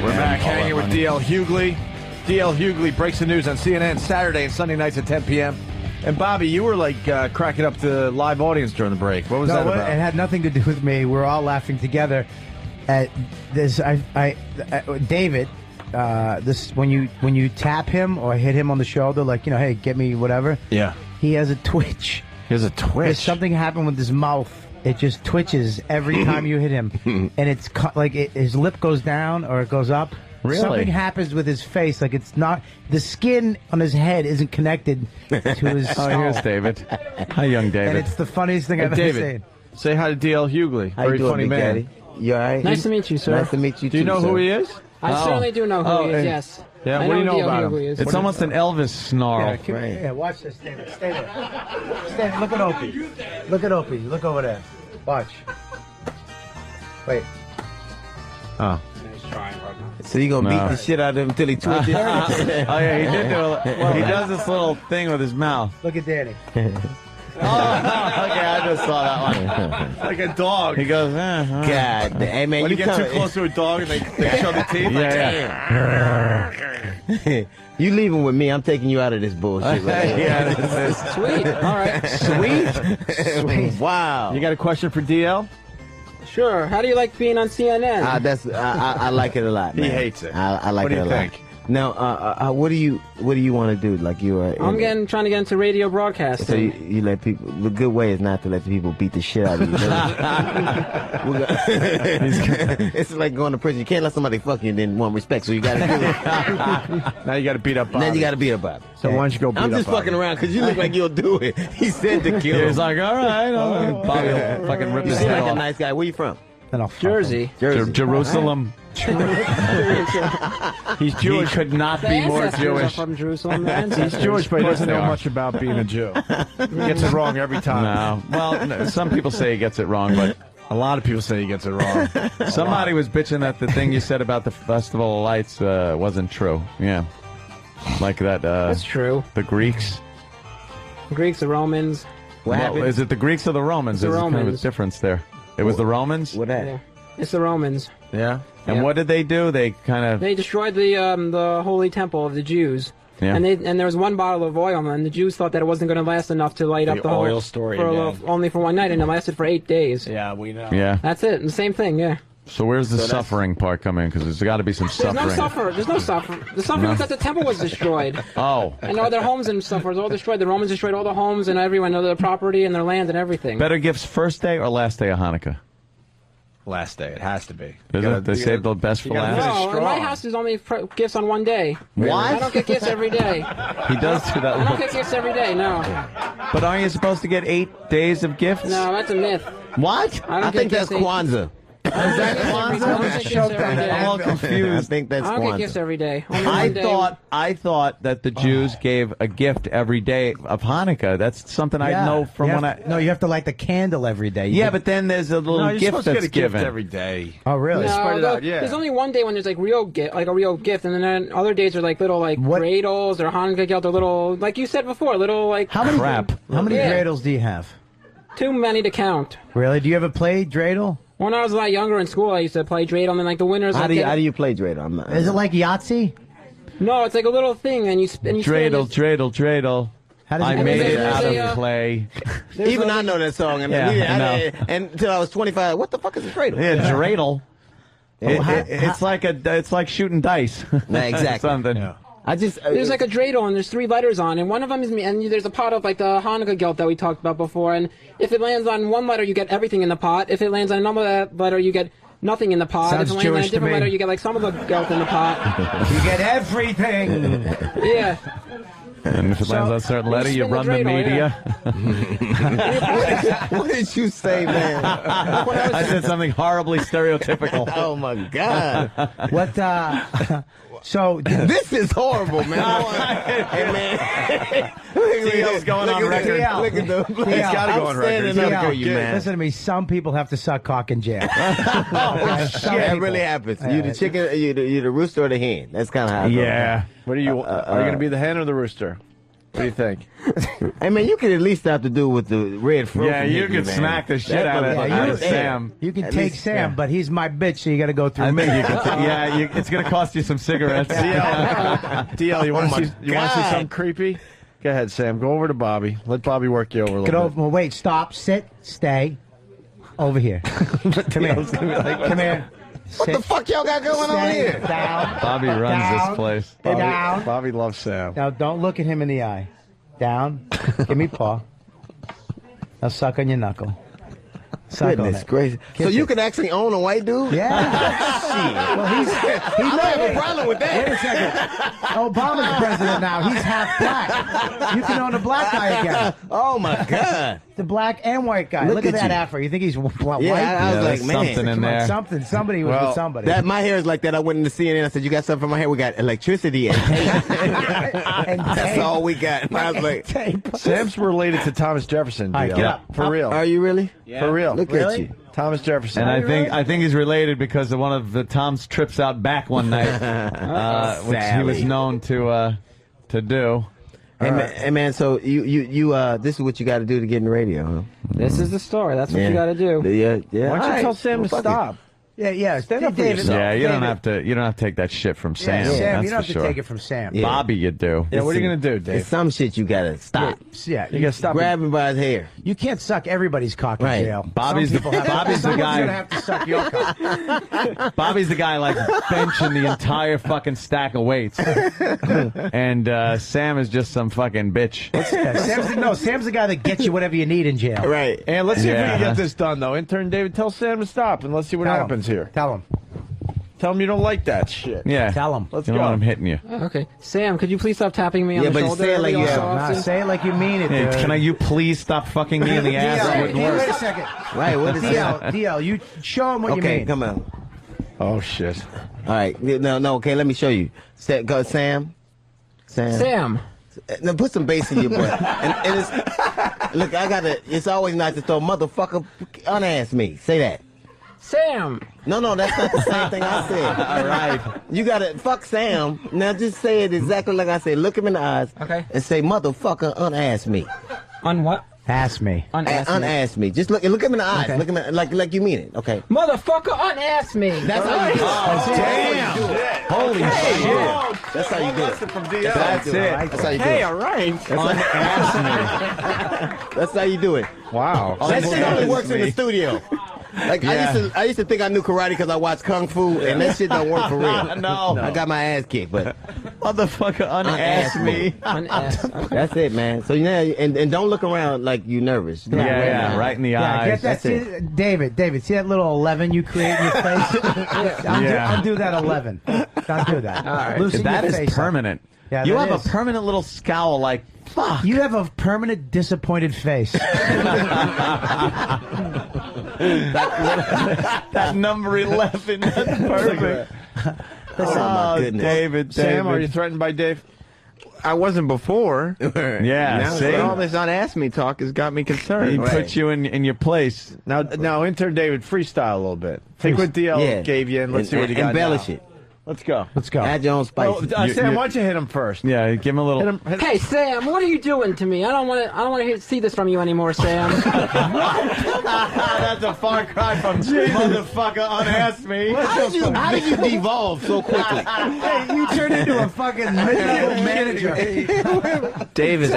We're back hanging with D.L. Hughley. D.L. Hughley breaks the news on CNN Saturday and Sunday nights at 10 p.m. And Bobby, you were like cracking up the live audience during the break. What was that about? It had nothing to do with me. We're all laughing together at this. David, this when you tap him or hit him on the shoulder, like, you know, hey, get me whatever. Yeah. He has a twitch. He has a twitch. There's something happened with his mouth. It just twitches every time you hit him, and it's like his lip goes down or it goes up. Really? Something happens with his face, like it's not, the skin on his head isn't connected to his skull. Oh, here's David. Hi, young David. And it's the funniest thing I've ever David, seen. say hi to D.L. Hughley. How Very you doing, funny Big man. Daddy? You all right? Nice to meet you, sir. Nice to meet you, Do you know who he is? I certainly do know who he is, yes. Yeah, I what do you know D.L. about him? Hughley is. It's almost an Elvis snarl. Yeah, watch this, David. Stay there. Stay there. Look at Opie. Look at Opie. Look over there. Watch. Wait. Oh. So you gonna beat the shit out of him until he twitches? Oh, yeah, he did do he does this little thing with his mouth. Look at Danny. Okay, I just saw that one. Like a dog. He goes, God, hey man, when you get too close to a dog and they show the teeth. Yeah. You leaving with me? I'm taking you out of this bullshit. Right Yeah, this is Sweet. All right. Sweet. Wow. You got a question for DL? Sure. How do you like being on CNN? I like it a lot. Man. He hates it. I like What do it you a think? lot. Now, what do you want to do? Like you are. I'm trying to get into radio broadcasting. So you let people. The good way is not to let the people beat the shit out of you. It's like going to prison. You can't let somebody fuck you and then want respect. So you got to do it. Now you got to beat up Bobby. Then you got to beat up Bobby. So why don't you go beat up I'm just Bobby? fucking around because you look like you'll do it. He said to kill him. He's like, all right. Bobby will fucking rip You his seem head like a off. nice guy. Where you from? Jersey. Jerusalem. He's Jewish. He could not The be more ancestors are Jewish. from Jerusalem. The He's ancestors. Jewish, but he doesn't know are. much about being a Jew. He gets it wrong every time. No. Well, no, some people say he gets it wrong, but a lot of people say he gets it wrong. Somebody was bitching that the thing you said about the Festival of Lights wasn't true. Yeah. Like that. That's true. The Greeks. The Greeks, the Romans. What happened? Is it the Greeks or the Romans? The There's kind of a Romans. difference there. It was the Romans? What happened? Yeah. It's the Romans. Yeah. And Yeah. what did they do? They kind of... They destroyed the holy temple of the Jews. Yeah. And there was one bottle of oil, and the Jews thought that it wasn't going to last enough to light up the whole oil story again. only for one night, and it lasted for 8 days. Yeah, we know. Yeah. That's it. The same thing. Yeah. So where's the suffering part come in? Because there's got to be some There's suffering. no suffer. There's no suffer. The suffering was that the temple was destroyed. Oh. And all their homes and stuff was all destroyed. The Romans destroyed all the homes and everyone, all their property and their land and everything. Better gifts first day or last day of Hanukkah? Last day, it has to be. Is it? They saved the best for last? No, in my house there's only gifts on one day. What? I don't get gifts every day. He does do that. I don't get gifts every day, no. But aren't you supposed to get 8 days of gifts? No, that's a myth. What? I don't I think get that's gifts Kwanzaa. Is that I'm all confused. I think that's I don't get Kwanzaa. gifts every day. Only one day. I thought that the Jews gave a gift every day of Hanukkah. That's something I know from when I. No, you have to light the candle every day. Yeah, but then there's a little No, you're gift supposed to that's get a gift given every day. Oh, really? No, it out, yeah. There's only one day when there's like real gift, like a real gift, and then other days are like little like dreidels or Hanukkah gift or little, like you said before, little like How many crap. How many Yeah. dreidels do you have? Too many to count. Really? Do you ever play dreidel? When I was a lot younger in school, I used to play dreidel, and then like the winners. How like, do you play Dreidel? I'm not. Is it like Yahtzee? No, it's like a little thing, and you spin. Dreidel. How does I it made there's it a- out there's of a- clay. Even I know that song, and Yeah, I know. and until I was 25. What the fuck is a Dreidel? Yeah, dreidel. Yeah. It's like shooting dice. Nah, exactly. Something. Yeah. I just There's like a dreidel, and there's 3 letters on, and one of them is me. And there's a pot of like the Hanukkah gelt that we talked about before. And if it lands on one letter, you get everything in the pot. If it lands on another letter, you get nothing in the pot. Sounds if it lands on Jewish a to different me. letter, you get like some of the gelt in the pot. You get everything. Yeah. And if it lands on a certain letter, you spin the run the dreidel, media. what did you say, man? I said something horribly stereotypical. Oh my god, What? So this is horrible, man. Hey man, DL's going on record. Look at the. He's gotta go on record. Up Yeah, for you, man. listen to me. Some people have to suck cock in jail. Yeah, Some it people. really happens. You the chicken, you the rooster or the hen. That's kind of how. It goes. Yeah. What are you? Are you going to be the hen or the rooster? What do you think? Hey, man, you could at least stop to do with the red fruit. Yeah, you could smack the shit out of Sam. You can take Sam, but he's my bitch, so you got to go through me. It's going to cost you some cigarettes. DL, you want to see something creepy? Go ahead, Sam. Go over to Bobby. Let Bobby work you over a little bit. Well, wait, stop, sit, stay. Over here. Come here. Come here. What the fuck y'all got going on here? Down. Bobby runs this place. Down. Bobby loves Sam. Now, don't look at him in the eye. Down. Give me paw. Now suck on your knuckle. Suck Goodness on it. gracious. So you can actually own a white dude? Yeah. Shit. Well, he don't have a problem with that. Wait a second. Obama's president now. He's half black. You can own a black guy again. Oh, my God. The black and white guy. Look at that afro. You think he's white? Yeah, I was like, man. Something in there. Somebody was with somebody. My hair is like that. I went into CNN. I said, you got something for my hair? We got electricity and tape. and That's all we got. And I was like, Sam's related to Thomas Jefferson. All right, DL. get up. For real. Are you really? Yeah. For real. Look at you. Thomas Jefferson. And I think he's related because of one of the Tom's trips out back one night, which he was known to do. Hey man, so you this is what you got to do to get in the radio, huh? This is the story. That's what you got to do. Yeah. Why don't you tell Sam to stop? Yeah. Stand up for David. yourself. Yeah, you don't have to take that shit from Sam. Sam, That's you don't have for to sure. take it from Sam. Yeah. Bobby, you do. Yeah, what are you going to do, There's Dave? some shit you got to stop. Yeah, You got to stop. Grab him by his hair. You can't suck everybody's cock in Right. jail. Bobby's the Someone's guy. gonna have to suck your cock. Bobby's the guy like benching the entire fucking stack of weights, and Sam is just some fucking bitch. Sam's the guy that gets you whatever you need in jail. Right. And let's see if we Yeah. can get this done, though. Intern David, tell Sam to stop, and let's see what Tell him. happens here. Tell him. Tell him you don't like that shit. Yeah, Tell him. Let's you go. don't want him hitting you. Okay. Sam, could you please stop tapping me on Yeah, the but shoulder? say it like every you so have- often? Say it like you mean it, Hey, dude. you please stop fucking me in the ass? It wouldn't work. Wait a second. Right, what is that? DL, you show him what you Okay, mean. come on. Oh, shit. All right. No, okay, let me show you. Go, Sam. Sam. Now put some bass in your butt. and it's, look, it's always nice to throw motherfucker unass me. Say that. Sam. No, that's not the same thing I said. All right. You gotta fuck Sam. Now just say it exactly like I said. Look him in the eyes. Okay. And say motherfucker unass me. On what? Ask me. Unass me. Unass me. Just look him in the eyes. Okay. Look him in, like you mean it. Okay. Motherfucker, unass me. That's how you do it. Damn. Holy shit. That's how you do it. From DL. That's it. That's how you do Hey, it. all right. That's how you do it. Wow. That shit only works in the studio. Like I used to think I knew karate because I watched Kung Fu, and that shit don't work for real. No. I got my ass kicked, but Motherfucker, unass me. Unass. that's it, man. So now, and don't look around like you nervous. Yeah, right in the eyes. Get that. See, David, see that little 11 you create in your face? Undo that 11. Don't do that. All right. Loosen That your is face up. permanent. Yeah, you that have is. a permanent little scowl like, fuck. You have a permanent disappointed face. That number 11. That's perfect. Oh my goodness. David. Sam, are you threatened by Dave? I wasn't before. Yeah, Now see? all this unask me talk has got me He concerned. put you in your place. Now, Intern David, freestyle a little bit. Take what DL gave you, and let's see what you got Embellish now. it. Let's go. Let's go. Add your own spice. Oh, Sam, why don't you hit him first? Yeah, give him a little. Hit him. Hey Sam, what are you doing to me? I don't want to see this from you anymore, Sam. That's a far cry from motherfucker unask me. How did you devolve so quickly? Hey, you turned into a fucking manager. Dave is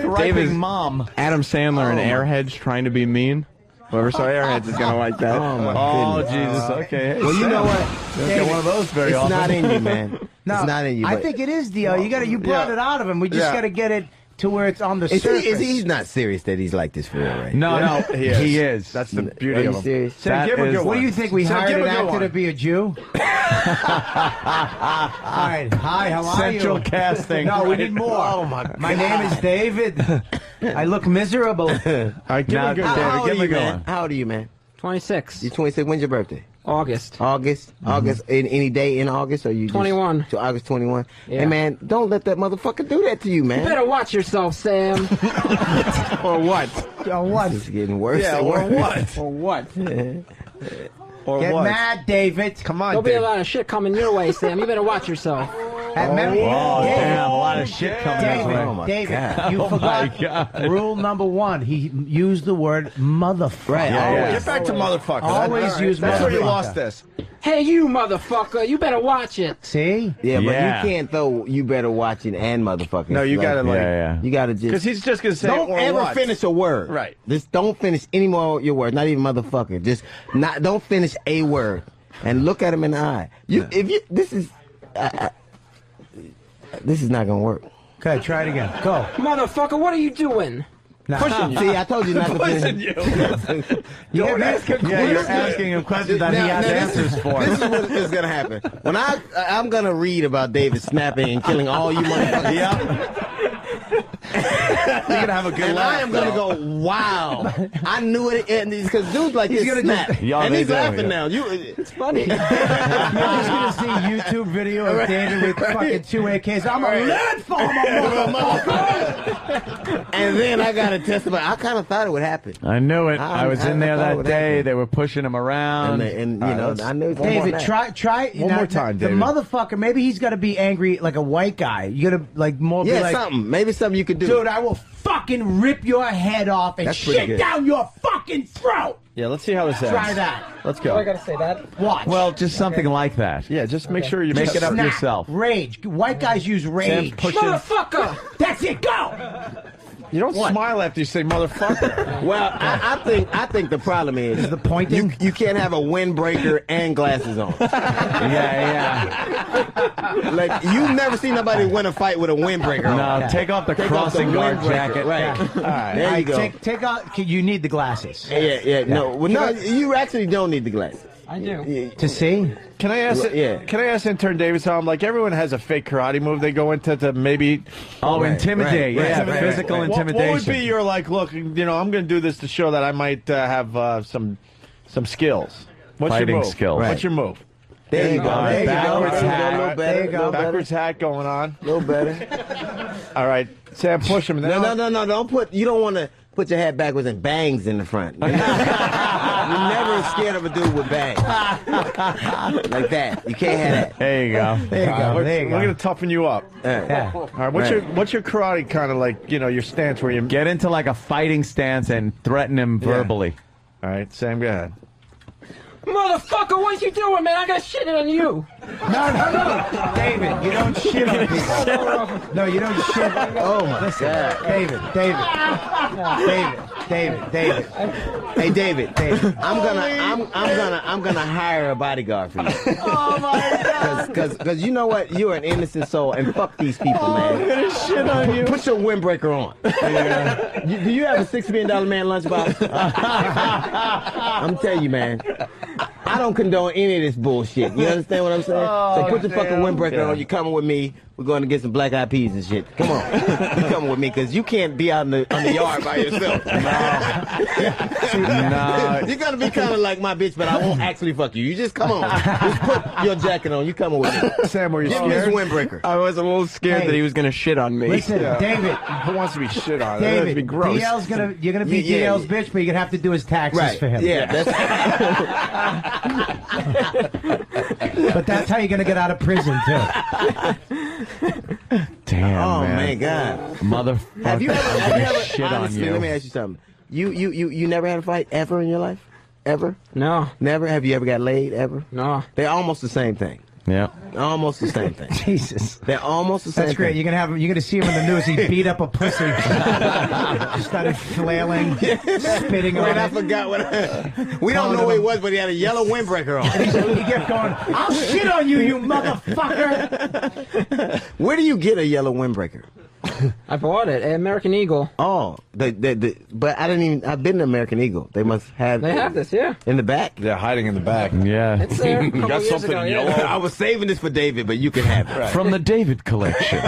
Griping mom. Adam Sandler in Airheads trying to be mean. Whoever saw Airheads is gonna like that. Oh my Oh, goodness. Jesus. Okay. Hey, Well, you know what? don't get one of those very It's often. not in you, man. No, It's not in you. I but- think it is, DL. You brought it out of him. We just Yeah. got to get it to where it's on the Is surface. he's not serious that he's like this for real, right? No, He is. That's the Are beauty you of him. serious? Sam, That give him a is- good What do one. you think? We Sam, hired give an him a good actor one. to be a Jew? All right. Hi, how are Central you? casting. No, we right? need more. Oh, my name is David. I look miserable. All right, give him a good How David. old Give are him a you, good man? one. How old are you, man? 26. You're 26. When's your birthday? August. August. Any day in August, or you just 21. To August 21. Yeah. Hey, man, don't let that motherfucker do that to you, man. You better watch yourself, Sam. Or what? Oh, what? It's getting worse. Yeah, and or worse. what? Or what? Or Get what? mad, David. Come on, There'll be a David. lot of shit coming your way, Sam. You better watch yourself. David, damn, a lot of shit coming his way. David, my David, God. you Oh, my forgot God. rule number 1. He used the word motherfucker. Right. Yeah. Get back to motherfucker. Always use That's where you motherfucker. lost this. Hey, you motherfucker! You better watch it. See? Yeah, but Yeah. you can't throw you better watching and motherfucking. No, you gotta like. Yeah. You gotta Because just. he's just gonna say Don't or ever what. finish a word. Right. Just don't finish any more of your words. Not even motherfucker. Just not. Don't finish a word. And look at him in the eye. This is not gonna work. Okay, try it again. Go. Motherfucker, what are you doing? See, I told you not to finish. Don't ask him Yeah, you're asking him questions that he has answers for. This is what is gonna happen. When I'm gonna read about David snapping and killing all you motherfuckers. Yep. You're gonna have a good And laugh. I am gonna go, wow! I knew it, because dudes like this gonna snap, just- Yeah, and they he's do, laughing yeah. now. It's funny. You're just gonna see YouTube video of David with fucking 2 AKs. I'm a lead farmer, motherfucker. And then I gotta testify. I kind of thought it would happen. I knew it. I was in there I thought it that would day. happen. They were pushing him around. And you know, I knew. David, try One more time, the David. motherfucker. Maybe he's got to be angry like a white guy. You gotta like more. Yeah, be like, something. Maybe something you could do. dude, I will fucking rip your head off and That's pretty shit good. down your fucking throat. Yeah, let's see how this ends. Try that. Let's I go. gotta say that. Watch. Well, just something like that. Yeah, just make sure you Make it up Snap. yourself. Rage. White guys use rage. Motherfucker! That's it. Go. You don't smile after you say motherfucker. Well, I think the problem is The pointing. you can't have a windbreaker and glasses on. Yeah, Like you've never seen nobody win a fight with a windbreaker yeah. on. No, take off the Take off the crossing guard windbreaker, jacket. right? All right. There you go. Take out. You need the glasses Yeah. No, well, no, you actually don't need the glasses. I do. to see. Can I ask? Yeah. Can I ask Intern David something? Like everyone has a fake karate move they go into to maybe. Oh, intimidate. right, Yeah, right, physical right. intimidation. What would be your like? Look, I'm going to do this to show that I might have some skills. What's Fighting your move? skills. What's your move? There you go. There you go. Backwards hat. A little There better. you go. little better, Backwards hat going on. little better. All right, Sam, push him. No. Don't put. You don't want to put your hat backwards and bangs in the front. You're never scared of a dude with bangs like that. You can't have that. There you go. There you go. We're There you going go. to toughen you up. Yeah. All right, Right. what's your karate kind of like? Your stance where you Get into like a fighting stance and threaten him verbally. All right, Sam, go ahead. Motherfucker, what you doing, man? I got shit on you. No. David, you don't shit on people. No, you don't shit. Oh my Listen, God. David. Hey David, I'm gonna hire a bodyguard for you. Oh my God. Cause you know what? You're an innocent soul, and fuck these people, man. I'm gonna shit on you. Put your windbreaker on. Do you have a $6 million man lunchbox? I'm telling you, man. I don't condone any of this bullshit. You understand what I'm saying? So put your fucking windbreaker on. You're coming with me. We're going to get some black eyed peas and shit. Come on. You're coming with me because you can't be out on the yard by yourself. No. You're going to be kind of like my bitch, but I won't actually fuck you. You just come on. Just put your jacket on. You coming with me. Sam, were you Give me this scared? windbreaker. I was a little scared Hey. that he was gonna shit on me. Listen, David. Who wants to be shit on? That'd David, be gross. you're gonna be Yeah. DL's bitch, but you're gonna have to do his taxes Right. for him. Yeah. But that's how you're gonna get out of prison too. Damn, Oh, man. man, God. Motherfucker. Have you ever shit on honestly, you. let me ask you something. You never had a fight ever in your life? Ever? No, Never? Have you ever got laid ever? no. They're almost the same thing. Yeah. Almost the same thing. Jesus. They're almost the same That's great. thing. You're gonna see him in the news. He beat up a pussy. Just started flailing, spitting Wait, on I it. forgot what we don't know who he was, but he had a yellow windbreaker on. He kept going, I'll shit on you, you motherfucker. Where do you get a yellow windbreaker? I bought it at American Eagle. Oh, but I didn't even. I've been to American Eagle. They must have. They have this, yeah. in the back. They're hiding in the back. Yeah. It's there. A couple got years something ago, yellow? yeah. I was saving this for David, but you can have it. From the David collection.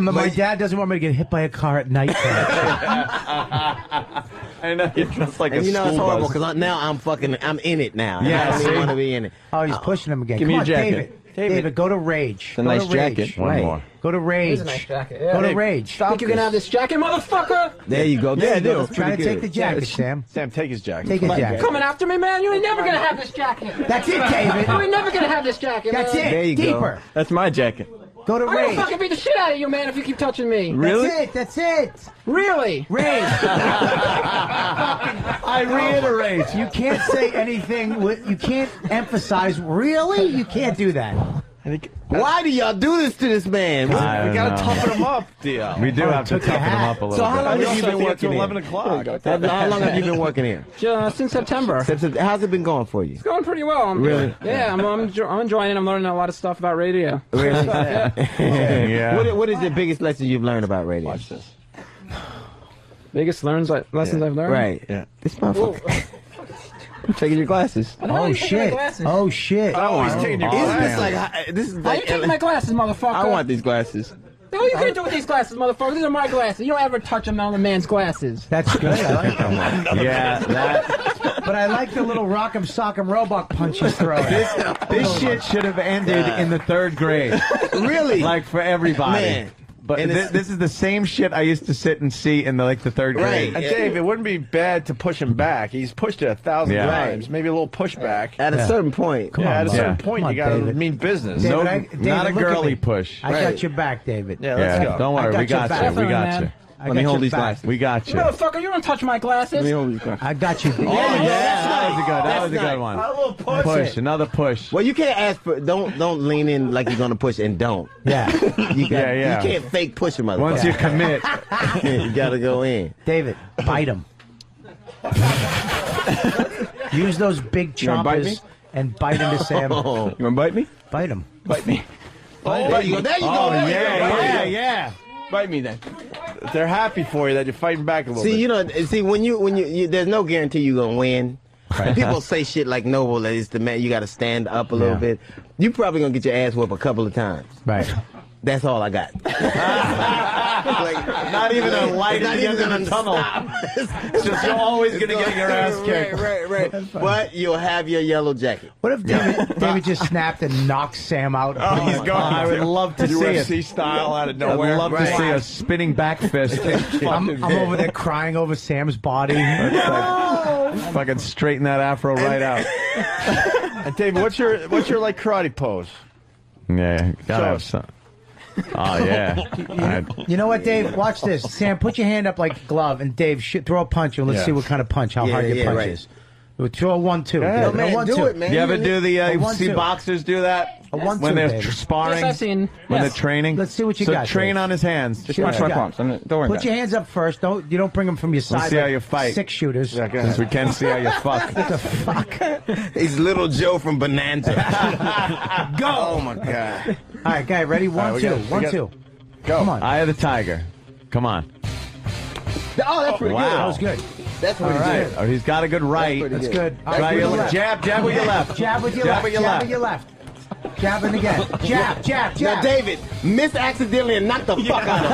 My dad doesn't want me to get hit by a car at night. I know. You're dressed like And a you know it's school horrible bus. because now I'm in it now. And Yeah, I don't see? even want to be in it. Oh, he's pushing him again. Give Come me on, your jacket. David. David, go to Rage. It's a nice jacket. One more. Go to Rage. It's a nice jacket. Yeah. Go to Rage. Think you can have this jacket, motherfucker? There you go. There you go. Try to take the jacket, Sam. Sam, take his jacket. Take his jacket. Coming after me, man? You ain't never gonna have this jacket. That's it, David. You ain't never gonna have this jacket, That's man. it. There you go. Deeper. That's my jacket. Go to I'm gonna Rage. fucking beat the shit out of you, man, if you keep touching me. Really? That's it. Really? Rage. I reiterate. You can't say anything. You can't emphasize. Really? You can't do that. Why do y'all do this to this man? I We don't gotta know. toughen him up, DL. We do have to took your toughen him hat. up a little So how bit. long have you Also, been we have working to here? 11 o'clock. How long have you been working here? Since September. How's it been going for you? It's going pretty well. Really? Yeah, I'm enjoying it. I'm learning a lot of stuff about radio. Really? Yeah. What is the biggest lesson you've learned about radio? Watch this. Biggest lessons I've learned? Right. Yeah. This motherfucker. I'm taking your glasses. Oh shit. Oh shit. Oh, he's taking your Isn't glasses. this like this is Why like you taking my glasses, motherfucker? I want these glasses. What are you gonna do with these glasses, motherfucker? These are my glasses. You don't ever touch another man's glasses. That's good. I like that. Yeah, that. But I like the little rock'em sock'em robot punch he's throwing. This shit should have ended in the 3rd grade. really Like for everybody. Man. But And it's- this is the same shit I used to sit and see in the 3rd grade. And Dave, it wouldn't be bad to push him back. He's pushed it 1,000 Yeah. times. Maybe a little pushback. at a certain point. Yeah, at a certain Yeah. point, Come you on, gotta David. mean business. David, No, David, not a look at girly me. push. I got your back, David. Yeah, let's Yeah, go. don't I worry, got we your got back. you. We Definitely, got man. you. I Let me got hold your these back. glasses. We got you. Motherfucker, you don't touch my glasses. Let me hold these glasses. I got you. Oh yeah, that was a good. That was a That's good one. A little push. Push, another push. Well, you can't ask for. Don't lean in like you're gonna push and don't. Yeah. You got, Yeah. You can't fake push him, motherfucker. Once you commit, you gotta go in. David, bite him. Use those big You wanna bite me? chompers and bite into Sam. Oh, You want to bite me? Bite him. Bite me. there you go. There you go. oh There you go. yeah, yeah. Bite me then. They're happy for you that you're fighting back a little See, bit. you know, when you there's no guarantee you're gonna win. And people say shit like Noble that it's the man. You got to stand up a little Yeah. bit. You probably gonna get your ass whooped a couple of times. Right. That's all I got. Like, Not even a light not at the end even of the gonna tunnel. stop. Just you're always gonna get your ass kicked. Right. But you'll have your yellow jacket. What if David just snapped and knocked Sam out? Oh, he's going. I would love to see it. UFC style out of I'd nowhere. love to see a spinning back fist. I'm over there crying over Sam's body. Fucking straighten that afro right out. And David, what's your like karate pose? Yeah, gotta Show have us. some. Oh yeah. You know what, Dave? Watch this. Sam, put your hand up like a glove, and Dave, throw a punch, and let's Yeah. see what kind of punch, how Yeah, hard your yeah, punch right. is. We'll throw a 1-2. Yeah, David. man, a 1-2. do it, man. You ever do the A 1-2. see boxers do that A 1-2, when they're baby. sparring? Yes, I've seen. When Yes. they're training. Let's see what you so got, train Dave. on his hands. Just Yeah. watch my Yeah. palms. Don't worry Put about your it. hands up first. You don't bring them from your side. Let's see how like you fight. 6 shooters. Yeah, go Since ahead. we can see how you fuck. The fuck? He's Little Joe from Bonanza. Go. Oh my God. All right, guy, ready? 1-2. we got- 1-2. Go. Come on. Eye of the tiger. Come on. Oh, that's pretty Wow. good. That was good. That's pretty All right. good. Oh, he's got a good right. pretty That's good. good. All Try right, your with left. jab with your left. Jab with your Jab left. with your Jab left. with your left. Jabbing again. Jab. Now, Jab. David, miss accidentally and knock the fuck out of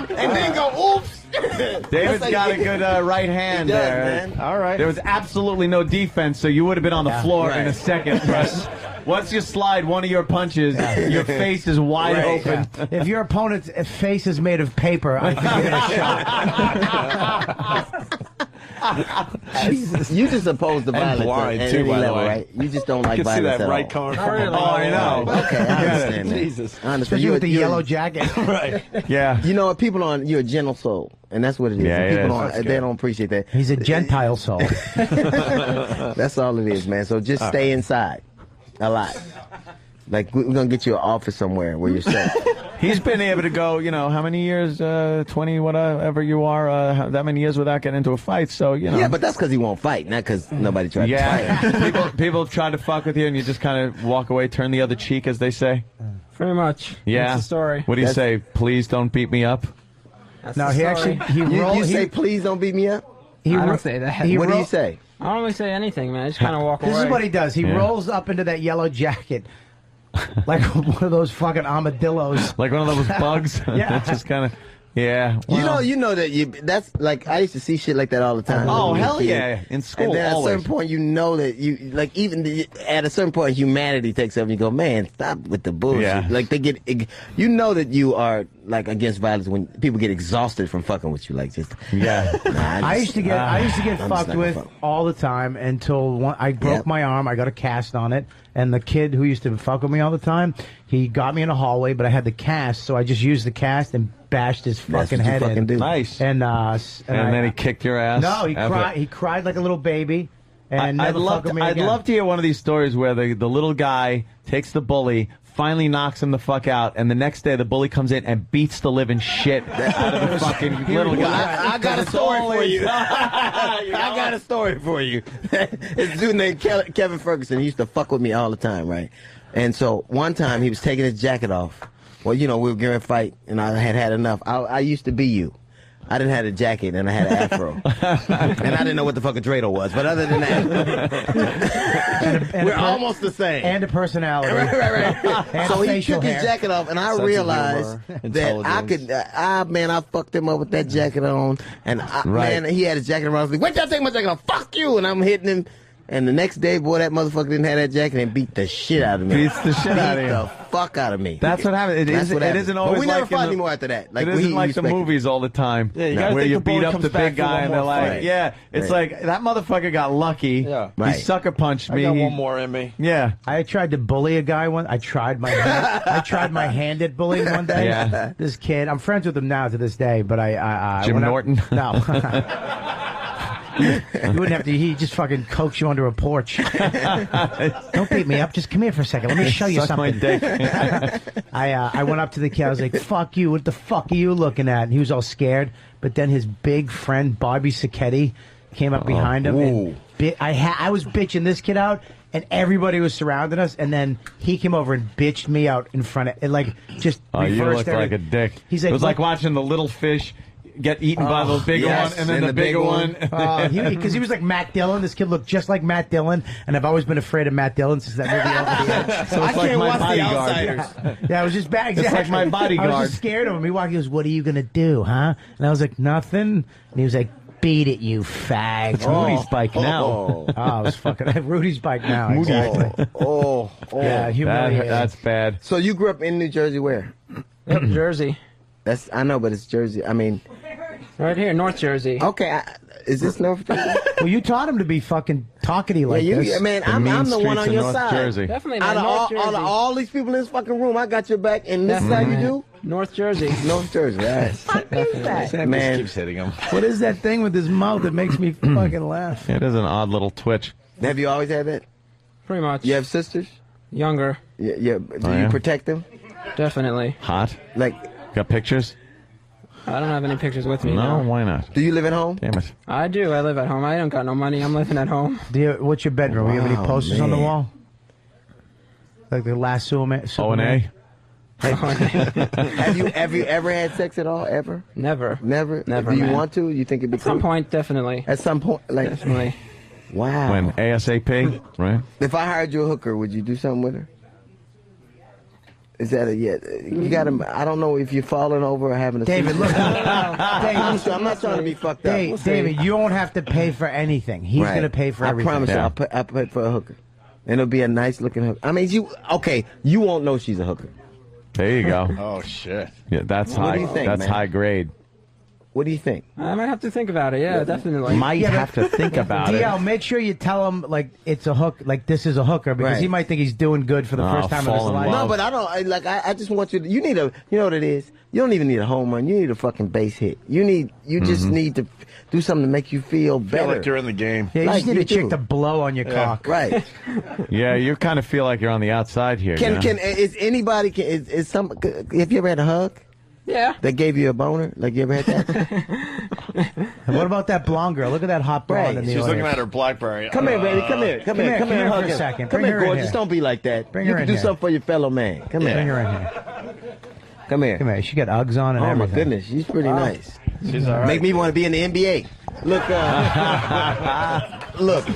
him. and then go, oops. David's That's got how a you- good right hand He does, there. man. All right. There was absolutely no defense, so you would have been on the floor in a right. second. But once you slide one of your punches, your face is wide Right. open. Yeah. If your opponent's face is made of paper, I think you're a shot. Jesus. You just oppose the violence blind, at too, any by the level, way. right? You just don't like You can see violence that at right all. coming from Oh, I know. Okay, I understand that. Jesus. I understand. Especially with the You're- yellow jacket. Right. Yeah. You know what? People don't. You're a gentle soul, and that's what it is. Yeah, And yeah, people that's don't. They don't appreciate that. He's a Gentile soul. That's all it is, man. So just stay inside a lot. Like we're gonna get you an office somewhere where you're safe. He's been able to go, how many years, 20, whatever you are, that many years without getting into a fight. So, Yeah, but that's because he won't fight, not because nobody tried to fight him. Yeah. people try to fuck with you and you just kind of walk away, turn the other cheek, as they say. Pretty much. Yeah. That's the story. What do you say? Please don't beat me up. That's No, the he story. actually he You rolled. say, please don't beat me up. he I ro- don't say that. he What do you ro- say? I don't really say anything, man. I just kind of walk away. This is what he does. He Yeah. rolls up into that yellow jacket like one of those fucking armadillos. Like one of those bugs. Yeah. Just kind of Yeah. You know that that's like, I used to see shit like that all the time. Oh, hell yeah. In school, and then always. at a certain point, you know that at a certain point, humanity takes over and you go, man, stop with the bullshit. Yeah. Like, you know that you are, like, against violence when people get exhausted from fucking with you. Like, just, I used to get fucked with all the time until I broke my arm. I got a cast on it. And the kid who used to fuck with me all the time, he got me in a hallway, but I had the cast, so I just used the cast and bashed his fucking head in. Nice. And then he kicked your ass? No, he cried like a little baby. And I'd love to hear one of these stories where the little guy takes the bully, finally knocks him the fuck out, and the next day the bully comes in and beats the living shit out of the fucking little guy. I got a story for you. I got a story for you. This dude named Kevin Ferguson. He used to fuck with me all the time, right? And so one time he was taking his jacket off. Well, we were going to fight, and I had enough. I used to be you. I didn't have a jacket, and I had an afro. And I didn't know what the fuck a dreidel was, but other than that, we're almost the same. And a personality. Right. So he took his jacket off, and I realized that I could, I fucked him up with that jacket on, and man, he had his jacket around. I was like, wait till I take my jacket off, fuck you, and I'm hitting him. And the next day, boy, that motherfucker didn't have that jacket and beat the shit out of me. Beats the shit out of you. Beat the fuck out of me. That's what happened. It isn't always but we never like fought anymore after that. Like, it isn't like the movies all the time where you beat up the big guy and they're like, it's like, that motherfucker got lucky. Yeah. He sucker punched me. I got one more in me. Yeah. I tried to bully a guy once. I tried my hand at bullying one day. Yeah. This kid, I'm friends with him now to this day, but Jim Norton? No. You wouldn't have to. He just fucking coaxed you under a porch. Don't beat me up. Just come here for a second. Let me show you Suck something. my dick. I went up to the kid. I was like, "Fuck you! What the fuck are you looking at?" And he was all scared. But then his big friend Bobby Sacchetti came up behind him. And I was bitching this kid out, and everybody was surrounding us. And then he came over and bitched me out in front of it. Like, just you looked like a dick. He's like, it was like watching the little fish get eaten by the bigger one, and then the bigger one. Because he was like Matt Dillon. This kid looked just like Matt Dillon, and I've always been afraid of Matt Dillon since that movie Over the Edge. So it's like my bodyguard. Yeah, it was just bad. Exactly. It's like my bodyguard. I was just scared of him. He walked. He goes, "What are you gonna do, huh?" And I was like, "Nothing." And he was like, "Beat it, you fag." It's Rudy's bike now. Oh, I was fucking Rudy's bike now. Exactly. Yeah, humiliating. That's bad. So you grew up in New Jersey where? Yep, Jersey. I know, but it's Jersey. I mean, right here, North Jersey. Okay, is this North Jersey? Well, you taught him to be fucking talkity like this. Man, I'm the one on your North side. Jersey. Definitely, Out man. of North Jersey. all these people in this fucking room, I got your back, and this is how you do? North Jersey. North Jersey, right. Sam Man. just keeps hitting him. What is that thing with his mouth that makes me fucking laugh? It is an odd little twitch. Have you always had that? Pretty much. You have sisters? Younger. Yeah. Do you protect them? Definitely. Hot. Like, got pictures? I don't have any pictures with me. No, now. why not? do you live at home? Damn it. I do. I live at home. I don't got no money. I'm living at home. What's your bedroom? You have any posters on the man. wall? Like the last Superman? O&A? Have you ever had sex at all? Ever? Never. Never? Never, Do you man. want to? You think it'd be At some cool? point, definitely. At some point? Like, Definitely. wow. When? ASAP? Right? If I hired you a hooker, would you do something with her? Is that you got to, I don't know if you're falling over or having a David, look. I'm not trying to be fucked up. We'll see. David, you don't have to pay for anything. He's going to pay for everything. I promise you, I'll pay for a hooker. And it'll be a nice looking hooker. I mean, you won't know she's a hooker. There you go. Oh, shit. Yeah, that's What high. do you think, That's man? high grade. What do you think? I might have to think about it. Yeah, definitely. Might have to think about it. DL, make sure you tell him like it's a hook, like this is a hooker, because Right. he might think he's doing good for the first time in his fall in life. love. No, but I don't. I just want you to. You need a. You know what it is. You don't even need a home run. You need a fucking base hit. You just need to do something to make you feel better. Feel like you're in the game. Yeah, you Like just need you a chick do. to blow on your cock. Right. Yeah, you kind of feel like you're on the outside here. you know? Is anybody? Is some? Have you ever had a hug Yeah. that gave you a boner? Like you ever had that? And what about that blonde girl? Look at that hot blonde Right. in the She's looking audience. at her BlackBerry. Come here, baby. Come here. Come here. come here and for hug a him. second. Come Bring here, her in gorgeous. here. Don't be like that. Bring you her can in do here. something for your fellow man. Come here. Bring her in here. Come here. Come here. She got Uggs on and Oh my everything. goodness, she's pretty nice. She's all right. Make me want to be in the NBA. Look,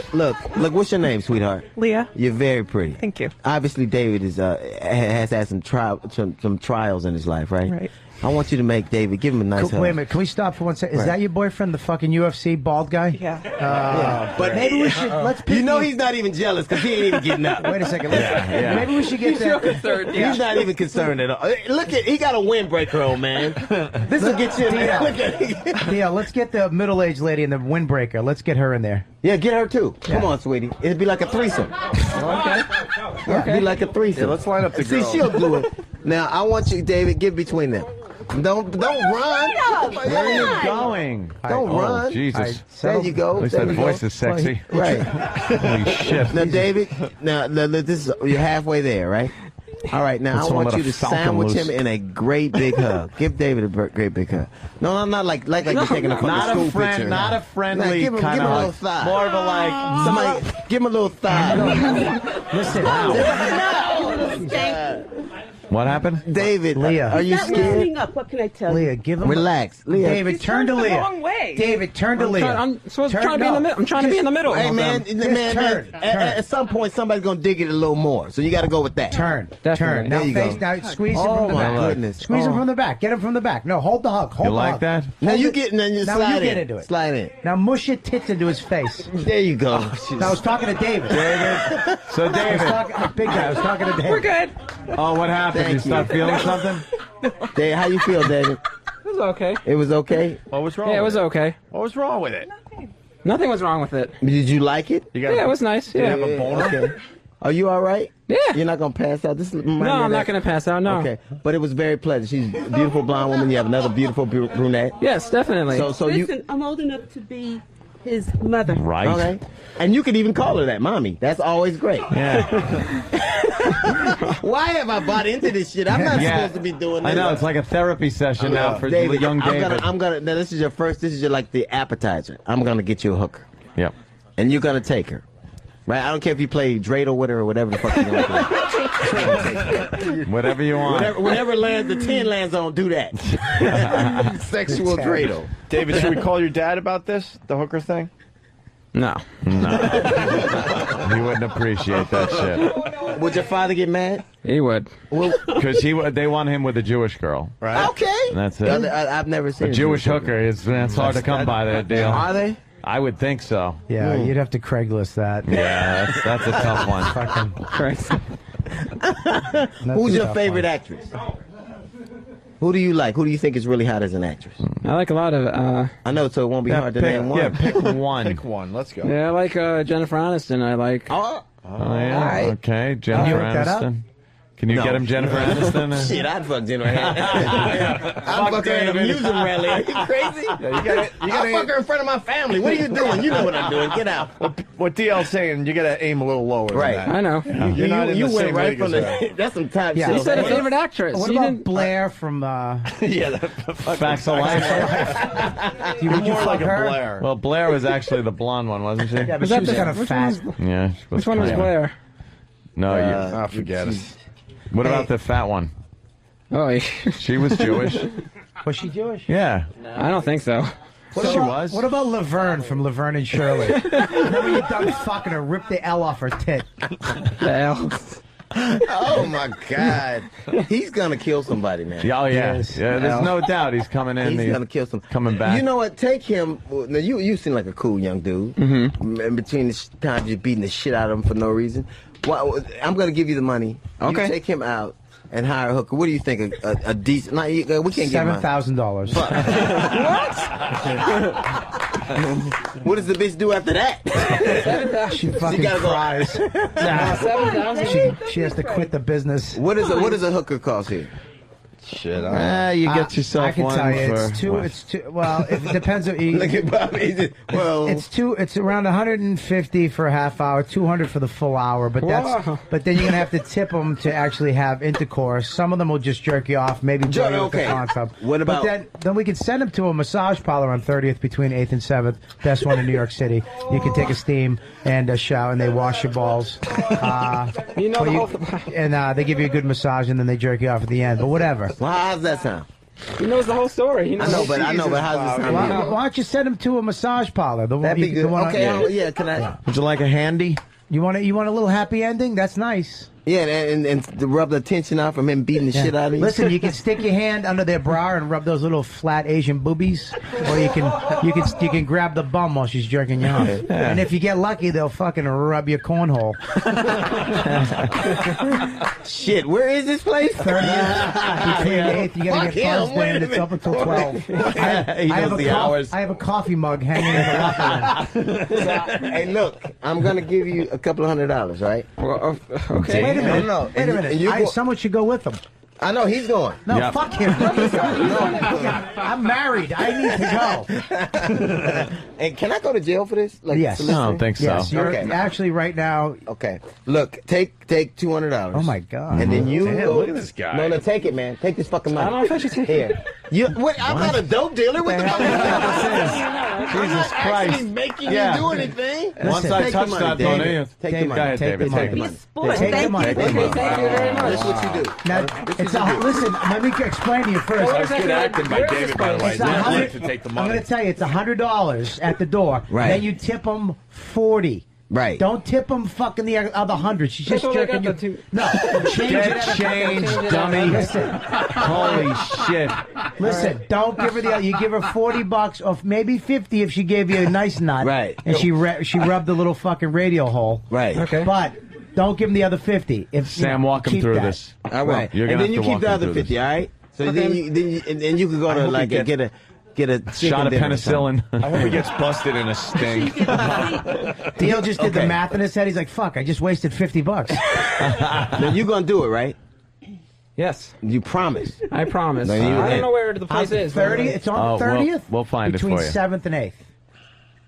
look. What's your name, sweetheart? Leah. You're very pretty. Thank you. Obviously, David has had some trials in his life, right? Right. I want you to make David, give him a nice hug. Wait a minute, can we stop for one second? Is that your boyfriend, the fucking UFC bald guy? Yeah. But maybe we should, let's pick he's not even jealous because he ain't even getting up. Wait a second. Maybe we should get that. He's not even concerned at all. Look at, he got a windbreaker on, man. This will get you in there. Look at Theo, let's get the middle-aged lady in the windbreaker. Let's get her in there. Yeah, get her too. Come on, sweetie. It'd be like a threesome. Okay. It'd be like a threesome. Yeah, let's line up the girls. See, she'll do it. Now, I want you, David, get between them. Don't run. Where are you going? Don't run. Jesus. There you go. At least that voice is sexy. Right. Holy shit. Now, David, this is, you're halfway there, right? All right, now I want you to sandwich him in a great big hug. Give David a great big hug. No, I'm not like you're taking a fucking school picture. Not a friendly give him kind a of little hug. thigh. More of a like. Somebody, give him a little thigh. Listen. What happened? David, Leah. are you Not scared? listening up. What can I tell you? Leah, give him. Relax, Leah. David, turn to the Leah. wrong way. David, turn to Leah. I'm supposed to try to be in the middle. I'm trying to be in the middle. Hey, of man, them. turn. At some point, somebody's going to dig it a little more. So you got to go with that. Turn. Definitely. Now There you face. go. Now squeeze him Oh, from the my back. goodness. Squeeze him from the back. Get him from the back. No, hold the hug. Hold You the like hug. that? Now you get in and you Now slide you in. get into it. Slide in. Now mush your tits into his face. There you go. Now I was talking to David. So I was David. talking the big guy. I was talking to David. We're good. Oh, what happened? Thank You start you. feeling something? Dave, how you feel, David? It was okay. It was okay? What was wrong? Yeah, it with was okay. What was wrong with it? Nothing was wrong with it. Did you like it? You got Yeah, it was nice. Yeah. have a boner? Okay. Are you all right? Yeah. You're not going to pass out? This No, I'm not going to pass out. No. Okay. But it was very pleasant. She's a beautiful blonde woman. You have another beautiful brunette. Yes, definitely. So Listen, I'm old enough to be his mother. Right. Okay. And you could even call her that, mommy. That's always great. Yeah. Why have I bought into this shit? I'm not Yeah. supposed to be doing this. I know, it's like a therapy session now for David, young David. I'm gonna. Now this is your first. This is your like the appetizer. I'm gonna get you a hooker, Yep. and you're gonna take her. Right? I don't care if you play Dreidel with her or whatever the fuck you're gonna do. Whatever you want. Whatever lands the 10 lands on, do that. Sexual Dreidel. David, should we call your dad about this? The hooker thing? No. He wouldn't appreciate that shit. Would your father get mad? He would. Well, Because they want him with a Jewish girl. Right. okay. That's it. I've never seen A Jewish hooker. It's hard to come by that deal. Are they? I would think so. Yeah, you'd have to Craigslist that. Yeah, that's a tough one. Who's your favorite actress? Who do you like? Who do you think is really hot as an actress? I like a lot of. I know, so it won't be hard to name one. Yeah, pick one. Pick one. Let's go. Yeah, I like Jennifer Aniston. I like. Oh, Oh, yeah. All right. Okay, Jennifer you look that up? Aniston. Can you get him Jennifer Aniston? shit, I'd fuck Jennifer Aniston. I'd fuck her at a music rally. Are you crazy? Yeah, I'll fuck her in front of my family. What are you doing? You know what I'm doing. Get out. What DL's saying, you got to aim a little lower. Right. Than that. I know. You're not in you the went same right league from as the. her. That's some top Yeah. shit. You said a okay? favorite actress. What You about didn't- Blair from? Yeah, the fucking Facts of Life. Would you more fuck like her? a Blair. Well, Blair was actually the blonde one, wasn't she? Yeah, but Was she that was the- kind of which fat. one Yeah, she Which one was kinda- Blair? No, Ah, forget it. what about the fat one? Oh, She was Jewish. Was she Jewish? Yeah. I don't think so. What She about, was. What about Laverne from Laverne and Shirley? Remember you done fucking her, rip the L off her tit. The hell? Oh my God, he's gonna kill somebody, man. Oh, yeah. Yes. Yeah, there's no doubt he's coming in. He's gonna kill some. Coming back. You know what? Take him. Now you seem like a cool young dude. Mm-hmm. In between the times you're beating the shit out of him for no reason. Well, I'm gonna give you the money. Okay. You take him out and hire a hooker. What do you think? A decent? No, we can't get $7,000. What does the bitch do after that? She fucking gotta go- cries. 7,000. She has to quit the business. What does a hooker cost here? Shit. You get yourself I can one tell you, for... it's too. Well, it depends. On, you, Look at Bobby. Well, It's around 150 for a half hour, 200 for the full hour. But Wow. but then you're gonna have to tip them to actually have intercourse. Some of them will just jerk you off, maybe blow you with the okay. concept. What about- But then we can send them to a massage parlor on 30th between 8th and 7th. Best one in New York City. You can take a steam and a shower, and they wash your balls. You know or the you- whole. and they give you a good massage, and then they jerk you off at the end. But whatever. well, how's that sound? He knows the whole story. He knows. I know, but how's this sound? Why don't you send them to a massage parlor? The one, That'd be the good. one Okay, on, yeah. Can I? Would you like a handy? You want a little happy ending? That's nice. Yeah, and to rub the tension out from him beating the shit out of you. Listen, you can stick your hand under their bra and rub those little flat Asian boobies, or you can grab the bum while she's jerking you off. And if you get lucky, they'll fucking rub your cornhole. Shit, where is this place? 30th, between 8th. You gotta get buzzed in. It's up until 12. I have a coffee mug hanging in the locker room. Hey, look, I'm gonna give you a couple of $100, right? Well, okay. Wait a minute. No. Wait a minute. Someone should go with them. I know he's going. No, fuck him. I'm married. I need to go. And can I go to jail for this? Like, yes. I don't think so. Yes, you're actually right now. Okay. Look, take $200. Oh my God. And then you Damn, look at this guy. No, take it, man. Take this fucking money. I don't know if I should take it. Wait, I'm not a dope dealer. What the fuck? Jesus Christ. I'm not making you do anything. Once I touch that money, take the money. Go ahead, David. Take the money. Take the money. Thank you very much. That's what you do. Now, listen, let me explain to you first. That's good acting by David, by the way. I'm Like to take the money. going to tell you, it's $100 at the door. Right. Then you tip them 40. Right. Don't tip them fucking the other 100. She's just jerking you. No, Get change, dummy. Listen. Holy shit. Listen, don't give her the other. You give her $40 or maybe 50 if she gave you a nice nut. Right. And she rubbed the little fucking radio hole. Right. Okay. But don't give him the other 50. Sam, walk him through this. All right. You're And gonna then you have to keep the walk him other through 50, this. all right? So then you can go to like get a Shot of penicillin. I hope he gets busted in a stink. Deal just did the math in his head. He's like, fuck, I just wasted $50. Now you're gonna do it, right? Yes. You promise. I promise. No, I don't know where the place is. 30. It's on the 30th. We'll find it for between you. 7th and 8th.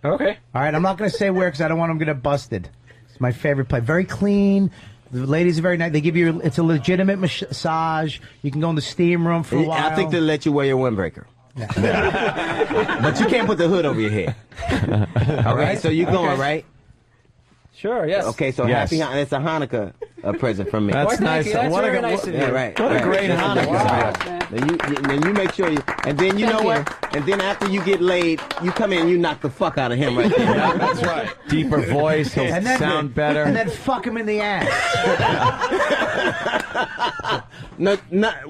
Okay. All right. I'm not going to say where because I don't want them to get busted. It's my favorite place. Very clean. The ladies are very nice. They give you. It's a legitimate massage. You can go in the steam room for a while. I think they'll let you wear your windbreaker. But you can't put the hood over your head. All right. So you're going right. Sure, yes. Okay, so Yes. happy. It's a Hanukkah present from me. That's Well, nice. thank you. That's What a very good- nice of you. Yeah, right. What a right. great Hanukkah. Wow. Then you make sure you, and then you know what? And then after you get laid, you come in and you knock the fuck out of him right there. That's right. Deeper voice. He'll And then, sound better. And then fuck him in the ass. No,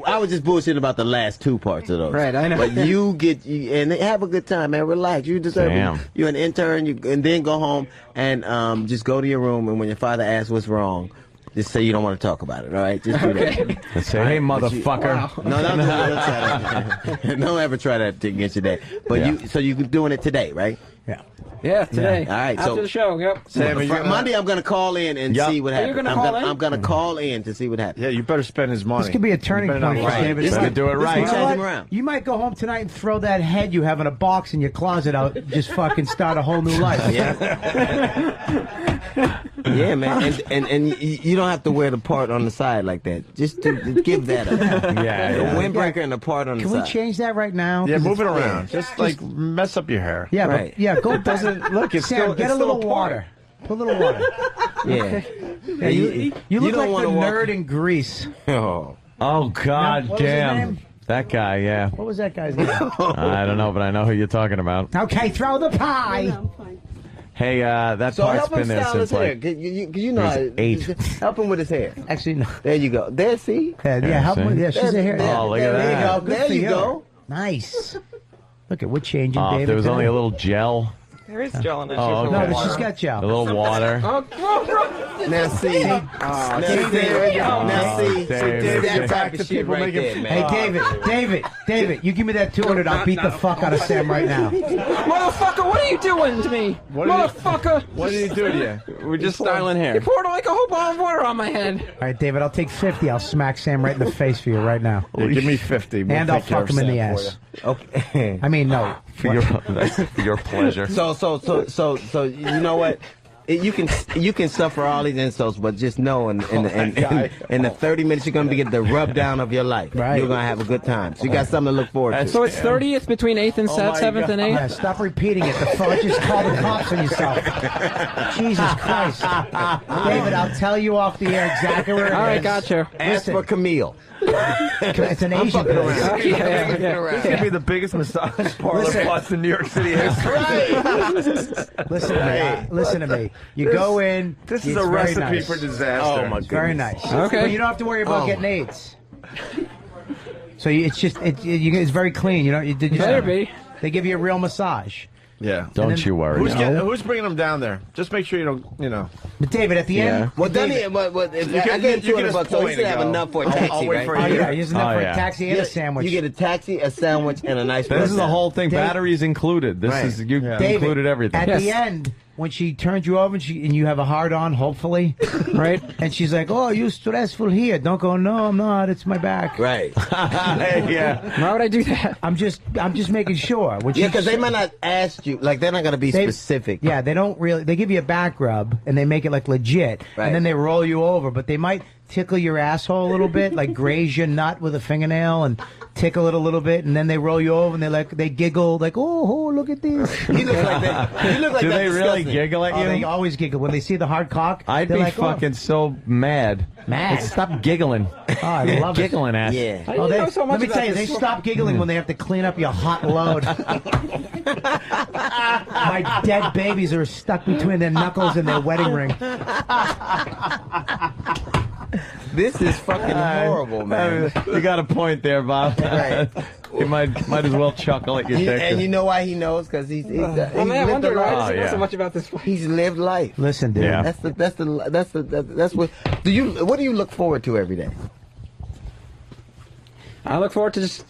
I was just bullshitting about the last two parts of those. Right, I know. But and have a good time, man. Relax. You deserve Damn. it. You're an intern, and then go home and just go to your room. And when your father asks what's wrong, just say you don't want to talk about it. All right, just do that. Let's say, hey, motherfucker. No, don't ever try that against your dad. But so you're doing it today, right? Yeah. Yeah, today. All right, After so- the show, yep. Sam, Monday, I'm going to call in and see what Are you happens. gonna call in? I'm going to call in to see what happens. Yeah, you better spend his money. This could be a turning You better point not for lie. David. Better do it right. You know Change what? him around. You might go home tonight and throw that head you have in a box in your closet out. Just fucking start a whole new life. Yeah, man, and you don't have to wear the part on the side like that. Just to give that up. Yeah, The yeah. windbreaker and the part on Can the we side. change that right now? Yeah, 'Cause move it it's- around. Just like mess up your hair. Yeah, Right. but, yeah. Go Doesn't look. It's Sam, still. get it's a little still part. water. Put a little water. Yeah. Yeah, you look don't like wanna the walk- nerd in Greece. Oh. Oh, God What was his damn. name? That guy, yeah. What was that guy's name? I don't know, but I know who you're talking about. Okay, throw the pie. No, I'm fine. Hey, that So part's help him been there style since his hair. like. 'Cause you know, He was 8. help him with his hair. Actually, no. There you go. There, see? Yeah, help me. see? Yeah, she's a hair. Oh, look at There you that. go. Good There for you go. Nice. Look at we're changing, Oh, if David. there was only today. a little gel, There is gel in it. Oh, No, okay. but she's got a gel. little water. Now see. Now David. see. Oh, Now see. David. That type of shit right there, man. Hey, David, you give me that 200, I'll beat the fuck out of Sam right now. Motherfucker, what are you doing to me? Motherfucker! What did he do to you? We're just styling hair. You poured like a whole bottle of water on my head. All right, David, I'll take 50. I'll smack Sam right in the face for you right now. Yeah, give me 50. We'll And I'll take care fuck of him in the Sam for ass. Okay. I mean, no. For your pleasure. So you know what? You can suffer all these insults, but just know in the 30 minutes you're gonna be getting the rub down of your life. Right. You're gonna have a good time. So you got something to look forward to. So it's 30th between 8th and 7th and 8th? Yeah, stop repeating it. The fuck, just call the cops on yourself. Jesus Christ. David, I'll tell you off the air exactly where it is. All right, gotcha. Ask for Camille. It's an Asian place. This could be the biggest massage parlor plus in New York City history. Listen to me. You go in. This is it's a very recipe nice. for disaster. Oh my god. Very nice. Okay. But you don't have to worry about getting AIDS. So it's just it's very clean. You know, Better be. they give you a real massage. Yeah. Don't you worry. Who's bringing them down there? Just make sure you don't, But David, at the end, Well, then David, I get $200, so he should have enough for a taxi, I'll wait right? for oh you. yeah, here's enough for yeah. a taxi and a sandwich. You get a taxi, a sandwich, and a nice. This is the whole thing. Dave- Batteries included. This Right. is you David, included everything. At the end, when she turns you over and you have a hard on, hopefully, right? And she's like, "Oh, you stressful here?" Don't go. No, I'm not. It's my back. Right. Yeah. Why would I do that? I'm just making sure. When Yeah, she- because they might not ask you. Like they're not gonna be specific. Yeah, they don't really. They give you a back rub and they make it like legit, Right. and then they roll you over. But they might tickle your asshole a little bit, like graze your nut with a fingernail and tickle it a little bit, and then they roll you over and they giggle like, oh, look at this. You look like that. You look like Do that they really disgusting. giggle at Oh, you? they always giggle when they see the hard cock. I'd they're be like, fucking so mad. Mad? Stop giggling. Oh, I love it. Giggling ass. Yeah. How do Oh, you they, know so much let me about tell you, they this? stop giggling when they have to clean up your hot load. My dead babies are stuck between their knuckles and their wedding ring. This is fucking horrible, man. You got a point there, Bob. Right. You might as well chuckle at your dick. And you know why he knows? Because he's Well, man, I lived wonder a why life. does he know yeah. so much about this place. He's lived life. Listen, dude. Yeah. That's what what do you look forward to every day? I look forward to just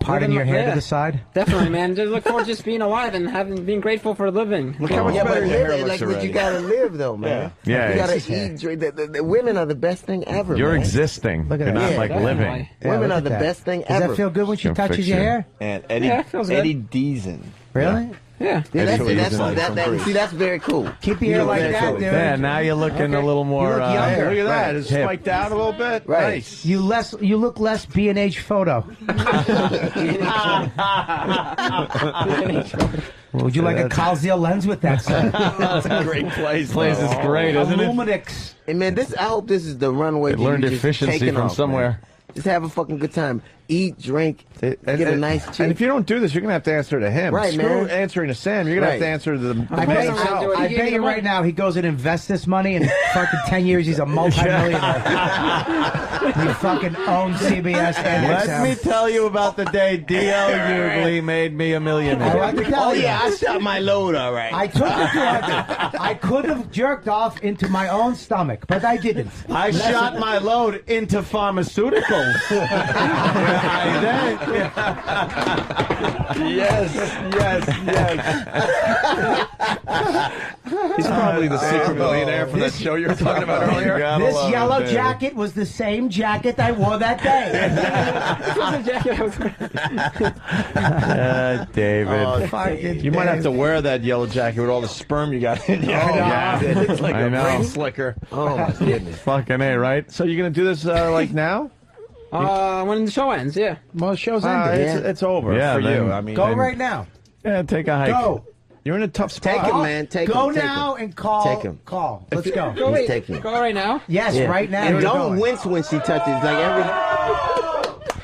Parting living your hair yeah, to the side. Definitely, man. Just look forward to just being alive and being grateful for living. Look how much better your hair looks but already. you gotta live though, man. Yeah. You Yeah, gotta it's- eat. Drink. The women are the best thing ever. You're man. existing. Look at You're that. not Yeah, like definitely. living. Women look are at the that. best thing Does ever. that feel good when she She'll touches fix your you. hair? And Eddie, Yeah, it feels good. Eddie Deason. Really? Yeah. Yeah, that's, Actually, that's, he's in that, from that, Greece. see, that's very cool. Keep your hair like very that, cool. dude. Yeah, now you're looking a little more. You look younger. Hey, look at that. Right. It's Hip. spiked out a little bit. Right. Nice. You look less B&H photo. Would you like a Carl lens with that, sir? That's a great place. Place is great, isn't it? Luminix. And man, I hope this is the runway. They learned you just efficiency taking from off, somewhere. man. Just have a fucking good time. Eat, drink, get a nice And chick. if you don't do this, you're going to have to answer to him. Right, Screw man. answering to Sam. You're going to have to Right. answer to the I man bet, himself. do it. I He bet gave you the right money. now he goes and invests this money, and in fucking 10 years he's a multi-millionaire. He fucking owns CBS and Let me XM. tell you about the day D.L. Hughley made me a I millionaire. like to tell Oh you. yeah, I shot my load all right. I took a drug. I could have jerked off into my own stomach, but I didn't. I shot my load into pharmaceuticals. Yes. He's probably the secret millionaire for that show you were talking about earlier. This yellow jacket was the same jacket I wore that day. This was the jacket I was wearing. David. Fucking You might have to Dave. wear that yellow jacket with all the sperm you got in you. yeah. It's like I a know. brain slicker. Oh my goodness. Fucking A, right? So you're going to do this like now? When the show ends, yeah. Well, the show's ended. It's over Yeah, for then- you. I mean, Go right now. Yeah, take a hike. Go. you're in a tough spot. Take him, man. Take Go him. Take now him. and call. Take him. Call. Let's go. Go, He's wait. taking it. Go right now. Yes, Yeah. right now. And you're don't going. wince when she touches. Like every.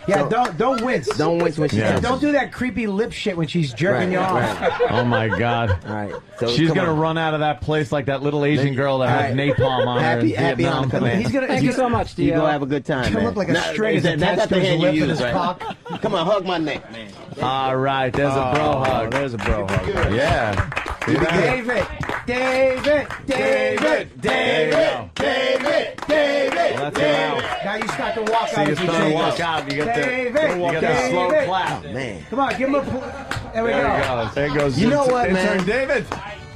Yeah, don't wince. Don't wince when she Yeah. touches. Don't do that creepy lip shit when she's jerking you off. Right. Oh my God. All right. So She's come gonna on. run out of that place like that little Asian girl that had All right. napalm on her in Happy Vietnam. Hanukkah, man. He's gonna. Thank you so much, You DL. go have a good time, He'll man. look like a string is that's attached not to the his hand you lip and use, his right? cock. Come on, hug my neck, man. All right, there's a bro hug. There's a bro hug. Yeah. David, David, David, David, David, David. Well, that's allowed. Now you start to walk See, out. you as you start to say walk this. out. You get David, the slow David. clap. Man. Come on, give him a. There we There go. he goes. There goes. You know what, Intern man? David.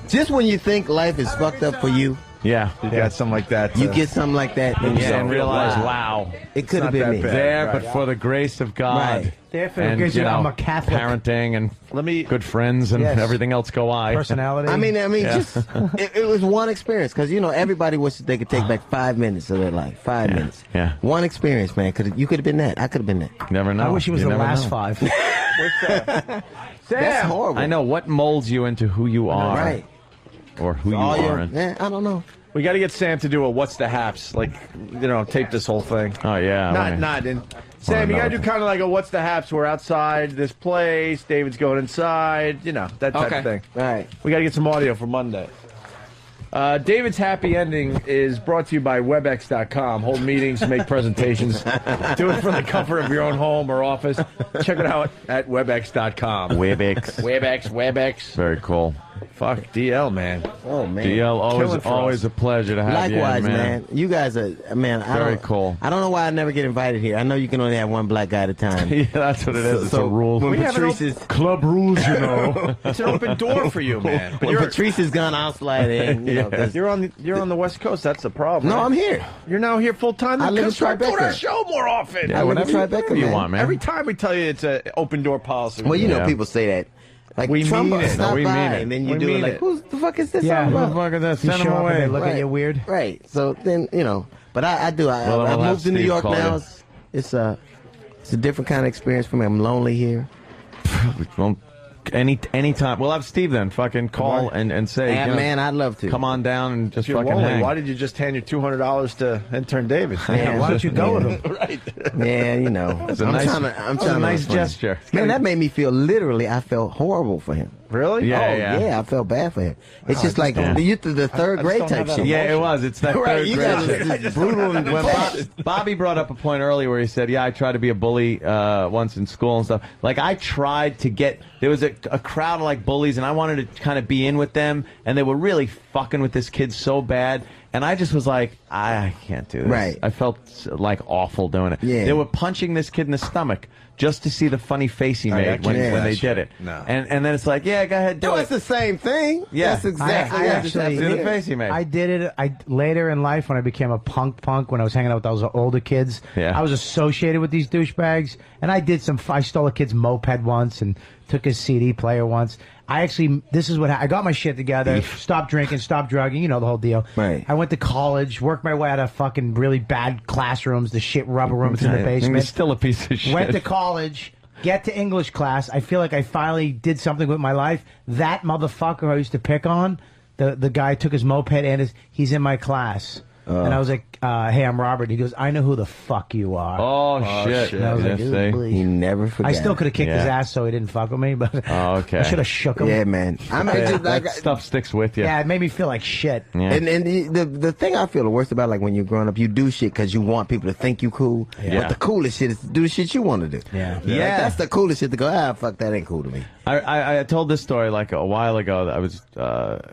Just when you think life is fucked up for you, Yeah. You got something like that. you get something like that, and you Yeah, say, and realize, wow, it could have not been that me. bad. there, Right. but for the grace of God. Right. There for the And, grace you of- know, I'm a Catholic. parenting and Let me. good friends and Yes. everything else go by. Personality. I mean, Yeah. just it was one experience because everybody wishes they could take back 5 minutes of their life. 5 minutes. yeah. One experience, man. You could have been that. I could have been that. Never know. I wish it was You the never last know. 5. That's horrible. I know what molds you into who you are, Right. or who you All your, aren't. I don't know. We got to get Sam to do a what's the haps, like tape this whole thing. Oh yeah. Not in Sam, you gotta do kind of like a what's the haps? We're outside this place. David's going inside. You know, that type of thing. All right. We gotta get some audio for Monday. David's happy ending is brought to you by WebEx.com. Hold meetings, make presentations. Do it from the comfort of your own home or office. Check it out at WebEx.com. WebEx. Very cool. Fuck DL, man. Oh, man. DL, always a pleasure to have you. Likewise, man. You guys are, man. Very cool. I don't know why I never get invited here. I know you can only have one black guy at a time. Yeah, that's what it is. It's a rule. We have club rules, you know. It's an open door for you, man. When Patrice is gone, I'll slide in. You know, you're on the West Coast. That's the problem. No, right? I'm here. You're now here full time. I live in Start doing Tribeca. our show more often. Yeah, whatever you want, man. Every time we tell you it's an open door policy. Well, you know, people say that. Like, we Trump mean it. stop we by, mean it. and then you We do mean it like, it. who the fuck is this Yeah, all who about? the fuck is that? You Send show them up away. and They look at you weird. Right. So then, you know, but I do. Well, I we'll have moved to New Steve York call now. you. It's a different kind of experience for me. I'm lonely here. Well, anytime. We'll have Steve then fucking call and say, And, man, I'd love to. come on down and just If you're fucking lonely, hang. why did you just hand your $200 to Intern David? Man, Why don't you go with him? Right. Yeah, you know. It's a nice, I'm it's trying a to nice be funny. gesture. Man, that made me feel I felt horrible for him. Really? Yeah, I felt bad for him. It's just like the third grade don't type have that shit. Yeah, it was. It's that Right, third you grade guys shit. are just brutal and When Bobby brought up a point earlier where he said, yeah, I tried to be a bully once in school and stuff. Like, I tried to get, there was a crowd of like bullies, and I wanted to kind of be in with them, and they were really fucking with this kid so bad. And I just was like, I can't do this. Right. I felt like awful doing it. Yeah. They were punching this kid in the stomach just to see the funny face he made when they did it. No. And then it's like, yeah, go ahead, do No, it. it's the same thing. Yeah. That's exactly I what actually- just happened See the here. face he made. I did it. Later in life, when I became a punk, when I was hanging out with those older kids, Yeah. I was associated with these douchebags, and I did some. I stole a kid's moped once and took his CD player once. This is what I got my shit together. Stopped drinking, stopped drugging. You know the whole deal. Right. I went to college, worked my way out of fucking really bad classrooms, the shit rubber rooms in the He's basement. still a piece of shit. Went to college, get to English class. I feel like I finally did something with my life. That motherfucker I used to pick on, the guy took his moped and he's in my class. And I was like, hey, I'm Robert. He goes, I know who the fuck you are. Oh, shit. And I was like, Yeah, "Ooh, see? please." He never forgot. I still could have kicked his Yeah. ass so he didn't fuck with me, but Oh, okay. I should have shook him. Yeah, man. I mean, Yeah, just like, that stuff sticks with you. Yeah, it made me feel like shit. Yeah. and the thing I feel the worst about, like, when you're growing up, you do shit because you want people to think you cool. Yeah. But the coolest shit is to do the shit you want to do. Yeah. Like, that's the coolest shit to go, fuck, that ain't cool to me. I told this story like a while ago. That I was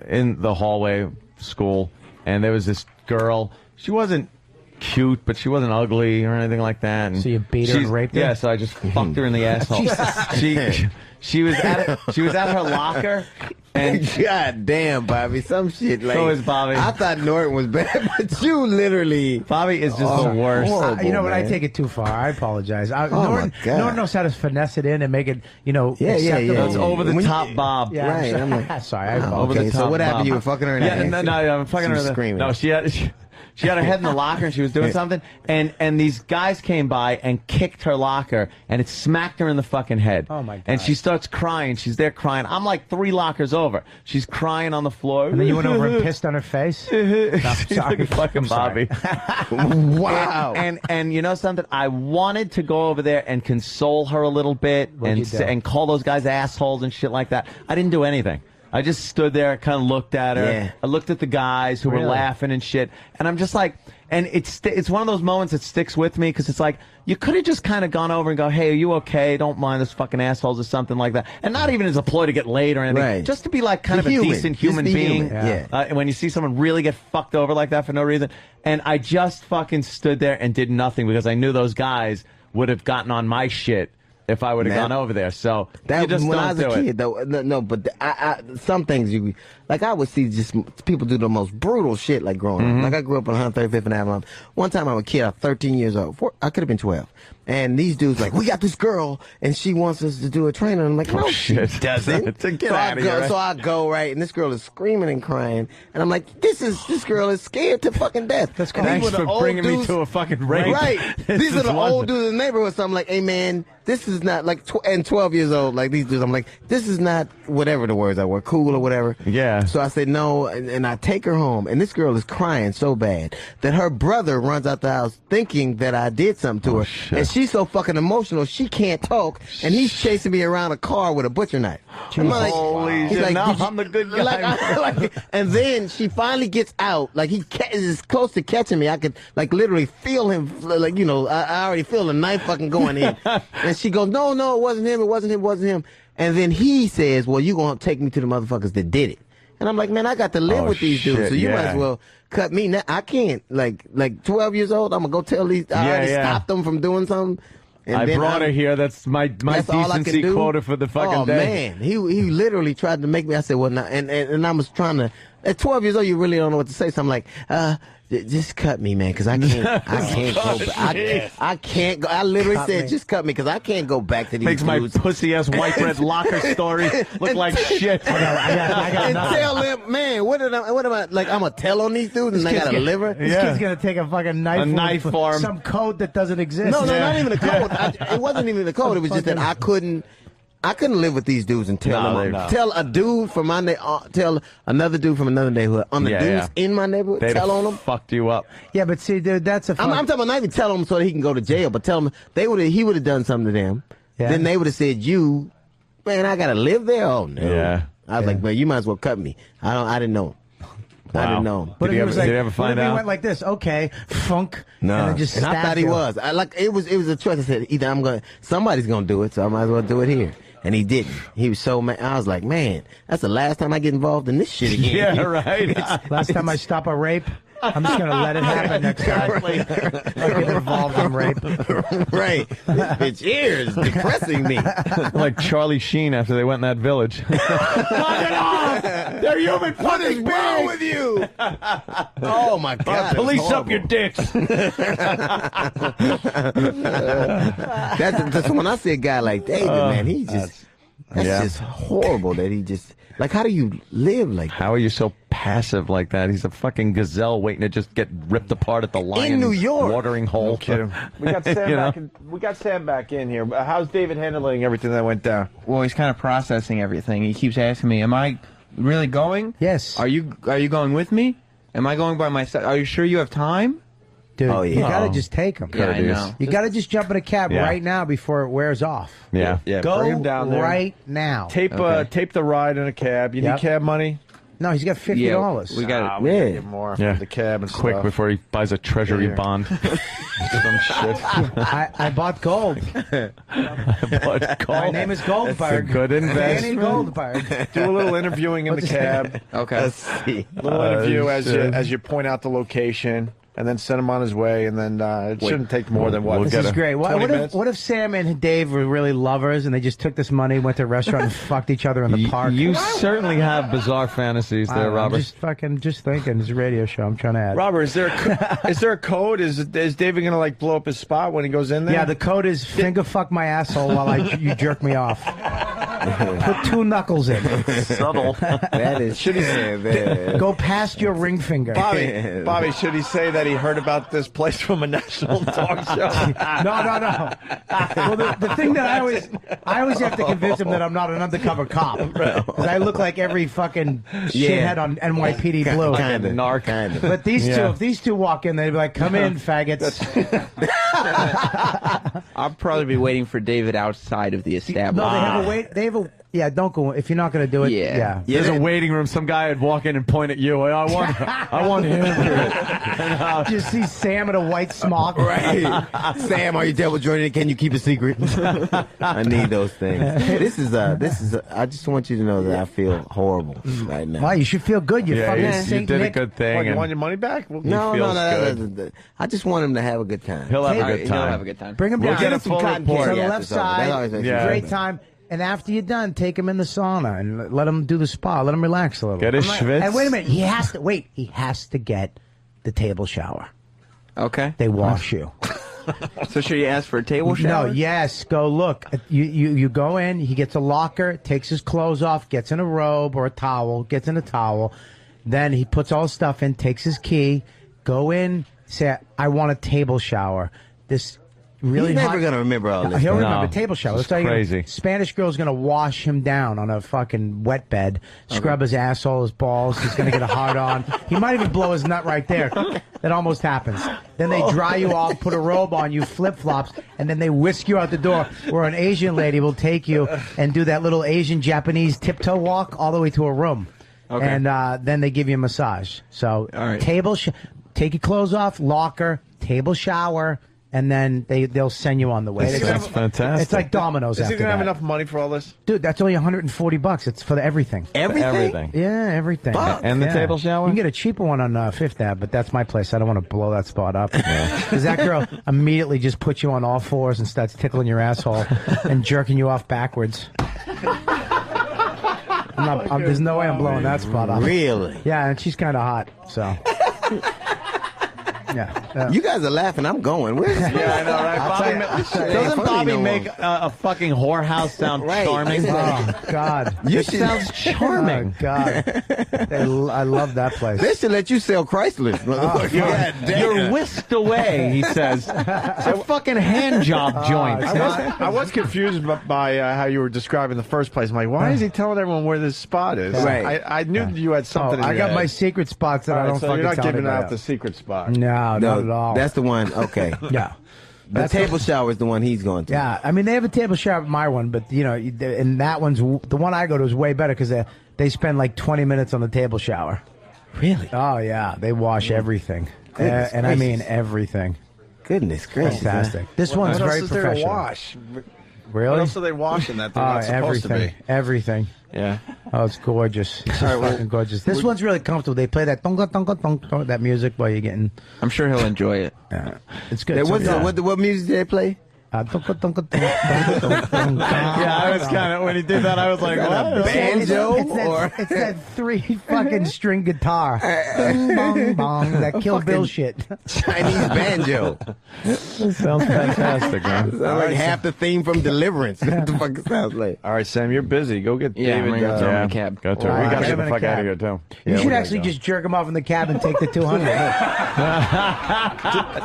in the hallway of school, and there was this girl. She wasn't cute, but she wasn't ugly or anything like that. And So you beat her and raped her? Yeah, so I just fucked her in the asshole. She was at her locker, and God damn, Bobby, some shit like. So is Bobby. I thought Norton was bad, but you literally. Bobby is just the worst. horrible. You know what? I man. take it too far. I apologize. my Norton God. knows how to finesse it in and make it, Yeah, yeah, acceptable. yeah. It's over the When you- top, Bob. Yeah, Right, I'm like, sorry. I wow, apologize. Over the okay, so top, what happened? Bob. You were fucking her in Yeah, the ass? no, I'm fucking She her. was in the- screaming. No, she had her head in the locker and she was doing something, and these guys came by and kicked her locker, and it smacked her in the fucking head. Oh, my God. And she starts crying. She's there crying. I'm like 3 lockers over. She's crying on the floor. And then you went over and pissed on her face? No, She's like a fucking Bobby. Wow. And you know something? I wanted to go over there and console her a little bit What'd you do? and call those guys assholes and shit like that. I didn't do anything. I just stood there, kind of looked at her. Yeah. I looked at the guys who were Really? laughing and shit, and I'm just like, and it's one of those moments that sticks with me because it's like you could have just kind of gone over and go, hey, are you okay? Don't mind this fucking assholes or something like that, and not even as a ploy to get laid or anything, Right. just to be like kind Be of human. a decent Just human be being. human. Yeah. And when you see someone really get fucked over like that for no reason, and I just fucking stood there and did nothing because I knew those guys would have gotten on my shit if I would have Man, gone over there. So That you just when don't I was a do kid, it. though, no, but some things you like. I would see just people do the most brutal shit, like growing Mm-hmm. up. Like I grew up on 135th and Avalon. One time I was a kid, I was 13 years old. I could have been 12. And these dudes like, we got this girl, and she wants us to do a training. I'm like, no, she shit. doesn't. To get so outta I go, here, right? so I go right, and this girl is screaming and crying, and I'm like, this girl is scared to fucking death. And these Thanks were the for old bringing me dudes- to a fucking rape. Right. This These are is the old London. dudes in the neighborhood. So I'm like, hey man, this is not like, and 12 years old, like these dudes, I'm like, this is not whatever the words I were, cool or whatever. Yeah. So I said no, and I take her home, and this girl is crying so bad that her brother runs out the house thinking that I did something to her. Shit. And she's so fucking emotional, she can't talk, and he's chasing me around a car with a butcher knife. I'm like, Holy he's shit, like, now "Did you-" I'm the good guy. And then she finally gets out, like he is close to catching me. I could like literally feel him, like, you know, I already feel the knife fucking going in. And she goes, no, it wasn't him, it wasn't him. And then he says, well, you gonna take me to the motherfuckers that did it. And I'm like, man, I got to live with these dudes, so you might as well cut me. Now, I can't, like 12 years old, I'm gonna go tell these, I already stopped them from doing something. And I brought her here. That's my decency quota for the fucking day. Oh, man. He literally tried to make me, I said, well, now, and I was trying to, at 12 years old, you really don't know what to say. So I'm like, just cut me, man, because I can't go back. I can't go. I literally said, just cut me, because I can't go back to these Makes dudes. my pussy-ass white bread locker story look like shit. I got And nothing. tell them, man, what am I, like, I'm going to tell on these dudes and I got to live her? This kid's gonna take a fucking knife. A knife for him. some code that doesn't exist. No, not even a code. It wasn't even a code. It was just that I couldn't live with these dudes and tell a dude from my tell another dude from another neighborhood on the dudes in my neighborhood, They'd tell on them. fucked you up. Yeah, but see, dude, that's a. I'm talking about not even tell him so that he can go to jail, but tell him he would have done something to them. Yeah. Then they would have said, "You, man, I gotta live there." Oh no. Yeah. I was like, man, you might as well cut me. I didn't know. Wow. I didn't know. But Did he ever find out? He went like this, okay, funk, No, and then just and I thought he was. It was a choice. I said either somebody's gonna do it, so I might as well do it here. And he didn't. He was so mad. I was like, man, that's the last time I get involved in this shit again. Yeah, right. Last time I stop a rape, I'm just gonna let it happen next time. I get involved in rape. Right. This bitch here is depressing me. Like Charlie Sheen after they went in that village. Knock it off! They're human. What is wrong with you? Oh my God! Police up your dicks. That's when I see a guy like David, man. He just that's just horrible. That he just like. How do you live like that? How are you so passive like that? He's a fucking gazelle waiting to just get ripped apart at the lion In New York. watering hole. No kidding. We got Sam we got Sam back in here. How's David handling everything that went down? Well, he's kind of processing everything. He keeps asking me, "Am I really going? Yes. Are you going with me? Am I going by myself? Are you sure you have time?" Dude, Oh, yeah. you gotta just take him. Yeah, I know. You gotta just jump in a cab right now before it wears off. Yeah. Yeah, Go bring him down there. right now. Tape the ride in a cab. You need cab money? No, he's got $50. We got We gotta Yeah. get more Yeah. for the cab and Quick stuff. before he buys a treasury Yeah. bond. Some shit. I bought gold. But My name is Goldberg. That's a good Danny investment. Goldberg. Do a little interviewing in the cab. Okay. Let's see. Little interview shit. as you point out the location, and then send him on his way, and then it shouldn't take more than what? We'll This get is a- great. 20 What minutes? if Sam and Dave were really lovers and they just took this money, went to a restaurant, and fucked each other in the park? You certainly have bizarre fantasies there, I'm Robert. just thinking. It's a radio show. I'm trying to add. Robert, is there a code? Is David gonna like blow up his spot when he goes in there? Yeah, the code is finger fuck my asshole while you jerk me off. Put 2 knuckles in. Subtle. That is shit. Go past your ring finger. Bobby, should he say that he heard about this place from a national talk show? No. Well, the thing that I always have to convince him that I'm not an undercover cop because I look like every fucking shithead on NYPD Blue. Kind of. Narc. Kind of. But these Yeah. two, if these two walk in, they'd be like, "Come in, faggots." I'll probably be waiting for David outside of the establishment. No, they have a wait. They have a don't go if you're not going to do it. Yeah. There's a waiting room. Some guy would walk in and point at you. I want him. Just see Sam in a white smock. Right. Sam, are you double jointed? Can you keep a secret? I need those things. This is I just want you to know that I feel horrible right now. Wow, you should feel good. You fucking you Saint did a Nick. good thing. What, you and want your money back? No, feels I just want him to have a good time. He'll have a good He'll time. have a good time. Bring him We'll down. get a some full cotton report. to the candy left after something. That always side. makes me Yeah. feel Great better. time. And after you're done, take him in the sauna and let him do the spa. Let him relax a little. Get his schwitz. And wait a minute. He has to get the table shower. Okay. They wash you. So should you ask for a table shower? No, yes. Go look. You go in. He gets a locker, takes his clothes off, gets in a robe or a towel, gets in a towel. Then he puts all his stuff in, takes his key, go in, say, I want a table shower. This really He's never hot. gonna remember all this. He'll stuff. remember table shower. Let's tell you, crazy. Spanish girl's gonna wash him down on a fucking wet bed, scrub his asshole, his balls. He's gonna get a hard on. He might even blow his nut right there. That almost happens. Then they dry you off, put a robe on you, flip flops, and then they whisk you out the door. Where an Asian lady will take you and do that little Asian Japanese tiptoe walk all the way to a room, and then they give you a massage. So take your clothes off, locker, table shower. And then they'll send you on the way. That's fantastic. It's like Domino's. Is he after gonna have that. enough money for all this? Dude, that's only $140. It's for everything. Everything. Yeah, everything. And the table shower? You can get a cheaper one on Fifth Ave, but that's my place. I don't want to blow that spot up. Because that girl immediately just puts you on all fours and starts tickling your asshole and jerking you off backwards. There's no way I'm blowing that spot up. Really? Yeah, and she's kind of hot, so. Yeah. You guys are laughing. I'm going. Where's Yeah, I know, right? Doesn't Bobby make a fucking whorehouse sound charming? Oh, God. You sounds charming. Oh, God. I love that place. They should let you sell Chryslers, motherfucker. You're whisked away, he says. It's a fucking hand job joint. I was confused by how you were describing the first place. I'm like, why is he telling everyone where this spot is? Right. I knew you had something in I your got head. my secret spots that I don't so fucking you're not tell giving anybody out the secret spot. No, not at all. That's the one. Okay. Yeah. The table shower is the one he's going to. Yeah, I mean, they have a table shower at my one, but, you know, and that one's, the one I go to is way better because they spend like 20 minutes on the table shower. Really? Oh, yeah. They wash everything. And I mean everything. Goodness gracious. Fantastic. Man. This one's What very else is there to professional. wash? Really? What else are they washing that they're not supposed everything. to be? Everything. Yeah. Oh, it's gorgeous. It's just fucking gorgeous. This one's really comfortable. They play that tonga tonga tonga, that music while you're getting. I'm sure he'll enjoy it. Yeah, it's good. What music did they play? Tonga tonga tonga tonga tonga. Yeah, I was kind of, when he did that, I was like, what? Banjo? It's that three fucking string guitar. Bing, bong, bong, that Kill Bill shit. Chinese banjo. Sounds fantastic, man. Sounds like half the theme from Deliverance. What the fuck it sounds like? All right, Sam, you're busy. Go get Yeah, I'm David. gonna go throw him in a cab. Go to it. All We right. got to Get get him the in a fuck out of cab. here, too. You should we actually gotta just jerk him off in the cab and take the 200.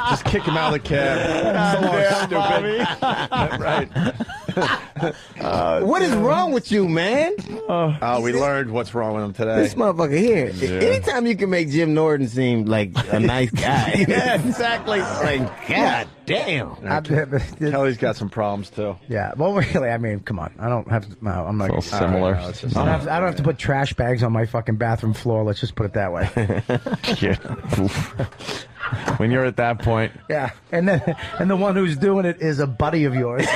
Just kick him out of the cab. So long, stupid. Right. What is wrong with you, man? Oh, we learned what's wrong with him today. This motherfucker here. Anytime you can make Jim Norton seem like a nice guy. Yeah, exactly. Like, God damn. Kelly's got some problems, too. Yeah, well, really, I mean, come on. I don't have to. No, I'm not. It's all similar. I don't have to put trash bags on my fucking bathroom floor. Let's just put it that way. Yeah. Oof. When you're at that point. Yeah, and the one who's doing it is a buddy of yours.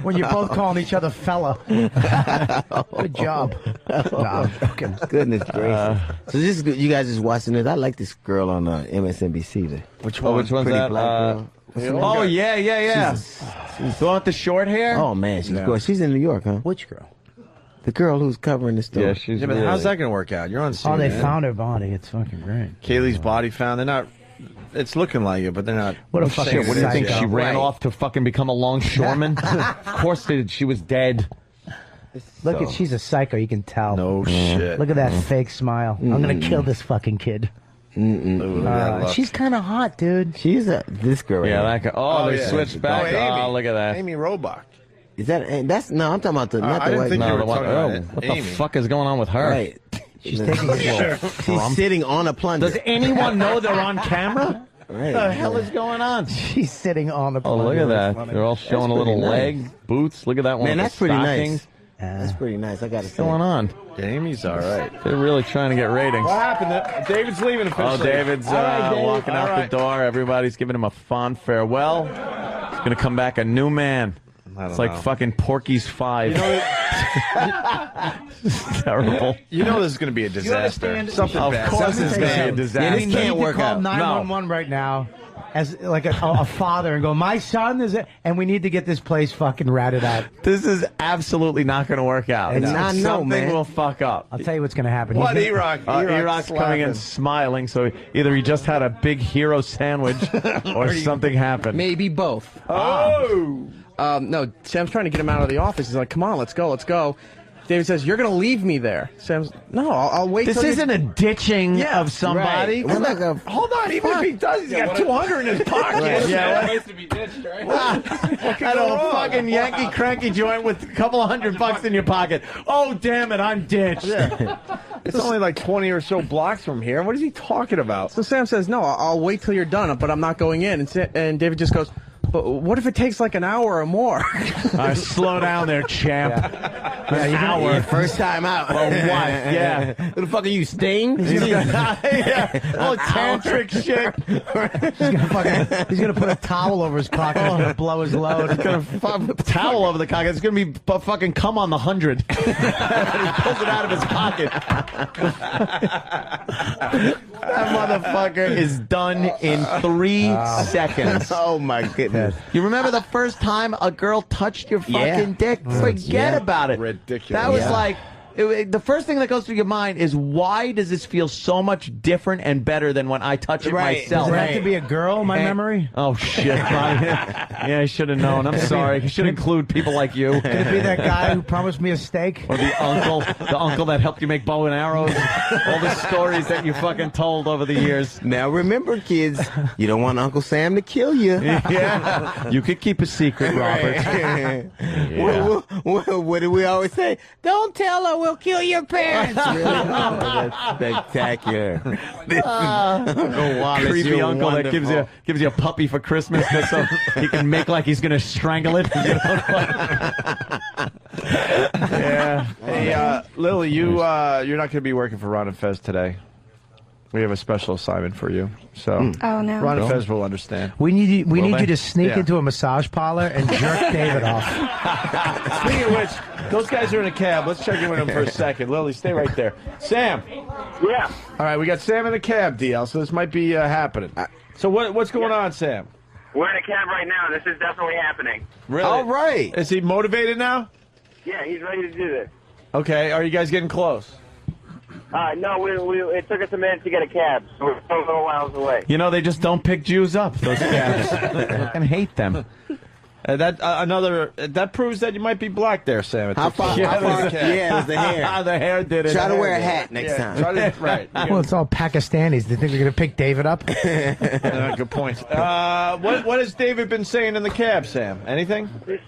When you're both calling each other fella. Good job. No, I'm joking. Goodness gracious. So this is, you guys just watching this. I like this girl on MSNBC. There. Which one? Which one's Pretty that? black girl. Oh, yeah. The one with the short hair? Oh man, she's gorgeous. She's in New York, huh? Which girl? The girl who's covering the story. Yeah, she's Yeah, but really... how's that going to work out? You're on scene. Oh, they found her body. It's fucking great. Kaylee's body found. They're not. It's looking like it, but they're not. What a saying fucking Shit, what do you think? psycho. She ran Right. off to fucking become a longshoreman? Of course they did. She was dead. Look at, she's a psycho. You can tell. No shit. Look at that fake smile. I'm gonna kill this fucking kid. Ooh, that look. She's kind of hot, dude. She's this girl. Yeah, Right that guy. Oh, they yeah. switched back. Oh, Amy. Oh, look at that. Amy Robach. Is that? That's no. I'm talking about the not I the didn't white. think No, you No, were the one. talking about Oh, it. what Amy. the fuck is going on with her? Right. She's taking a shit. She's sitting on a plunger. Does anyone know they're on camera? Right. What the hell is going on? She's sitting on the. Oh, look at that. Funny. They're all showing a little pretty leg, boots. Look at that one. Man, with that's the pretty stockings. nice. That's pretty nice. I gotta What's say. going on? Yeah, Amy's all right. They're really trying to get ratings. What happened? David's leaving officially. Oh, David's All right, David. walking All out right. the door. Everybody's giving him a fond farewell. He's going to come back a new man. don't It's like know. fucking Porky's 5. It's terrible. You know this is going to be a disaster. Something Of bad. course Something's it's going going to to be be a a disaster. Yeah, We this need can't to work call out. 911 right now as like a father and go, my son is it, and we need to get this place fucking ratted out. This is absolutely not going to work out. And I know, Something man. will fuck up. I'll tell you what's going to happen. What, He's gonna- E-Rock? E-Rock's coming in smiling, so either he just had a big hero sandwich or something happened. Maybe both. Oh! No, Sam's trying to get him out of the office. He's like, come on, let's go, let's go. David says, "You're going to leave me there." Sam's, "No, I'll wait." This till isn't a ditching of somebody. Right. Like Hold on, even if he does, he's got 200 in his pocket. Yeah, Ways to be ditched, right? I don't fucking Yankee cranky joint with a couple of $100 in your pocket. Oh, damn it, I'm ditched. It's only like 20 or so blocks from here. What is he talking about? So Sam says, "No, I'll wait till you're done, but I'm not going in." And David just goes, "But what if it takes like an hour or more?" Slow down there, champ. An hour. Yeah, first time out. Well, what? Yeah. Who the fuck are you, Sting? Yeah. Oh, tantric shit. He's gonna put a towel over his cock and it's gonna blow his load. He's gonna towel over the cock. It's gonna be fucking cum on the 100. He pulls it out of his pocket. That motherfucker is done in 3 seconds. Oh my goodness. You remember the first time a girl touched your fucking dick? Forget about it. Ridiculous. That was like... the first thing that goes through your mind is, why does this feel so much different and better than when I touch it myself? Does it have to be a girl, my memory? Oh, shit. Yeah, I should have known. I'm sorry. You should include people like you. Could it be that guy who promised me a steak? Or the uncle that helped you make bow and arrows. All the stories that you fucking told over the years. Now remember, kids, you don't want Uncle Sam to kill you. Yeah. You could keep a secret, Robert. Yeah. What do we always say? Don't tell her, we'll kill your parents. Really? Oh, that's spectacular. Uncle Wallace, Creepy you're uncle wonderful. that gives you a puppy for Christmas just so he can make like he's gonna strangle it. Yeah. Hey, Lily, you're not going to be working for Ron and Fez today. We have a special assignment for you. So Oh, no. Ron and Fez will understand. We need you to sneak Yeah. into a massage parlor and jerk David off. Speaking of which, those guys are in a cab. Let's check in with them for a second. Lily, stay right there. Sam. Yeah. All right, we got Sam in the cab, DL, so this might be happening. So what's going on, Sam? We're in a cab right now. This is definitely happening. Really? All right. Is he motivated now? Yeah, he's ready to do this. Okay, are you guys getting close? No, it took us a minute to get a cab, so we're still a little miles away. You know, they just don't pick Jews up, those cabs. I fucking hate them. That proves that you might be black there, Sam. How far? Yeah, it was the hair. The hair did it. Try to wear a hat next time. Right. Well, it's all Pakistanis. They think they're going to pick David up? Good point. What has David been saying in the cab, Sam? Anything? He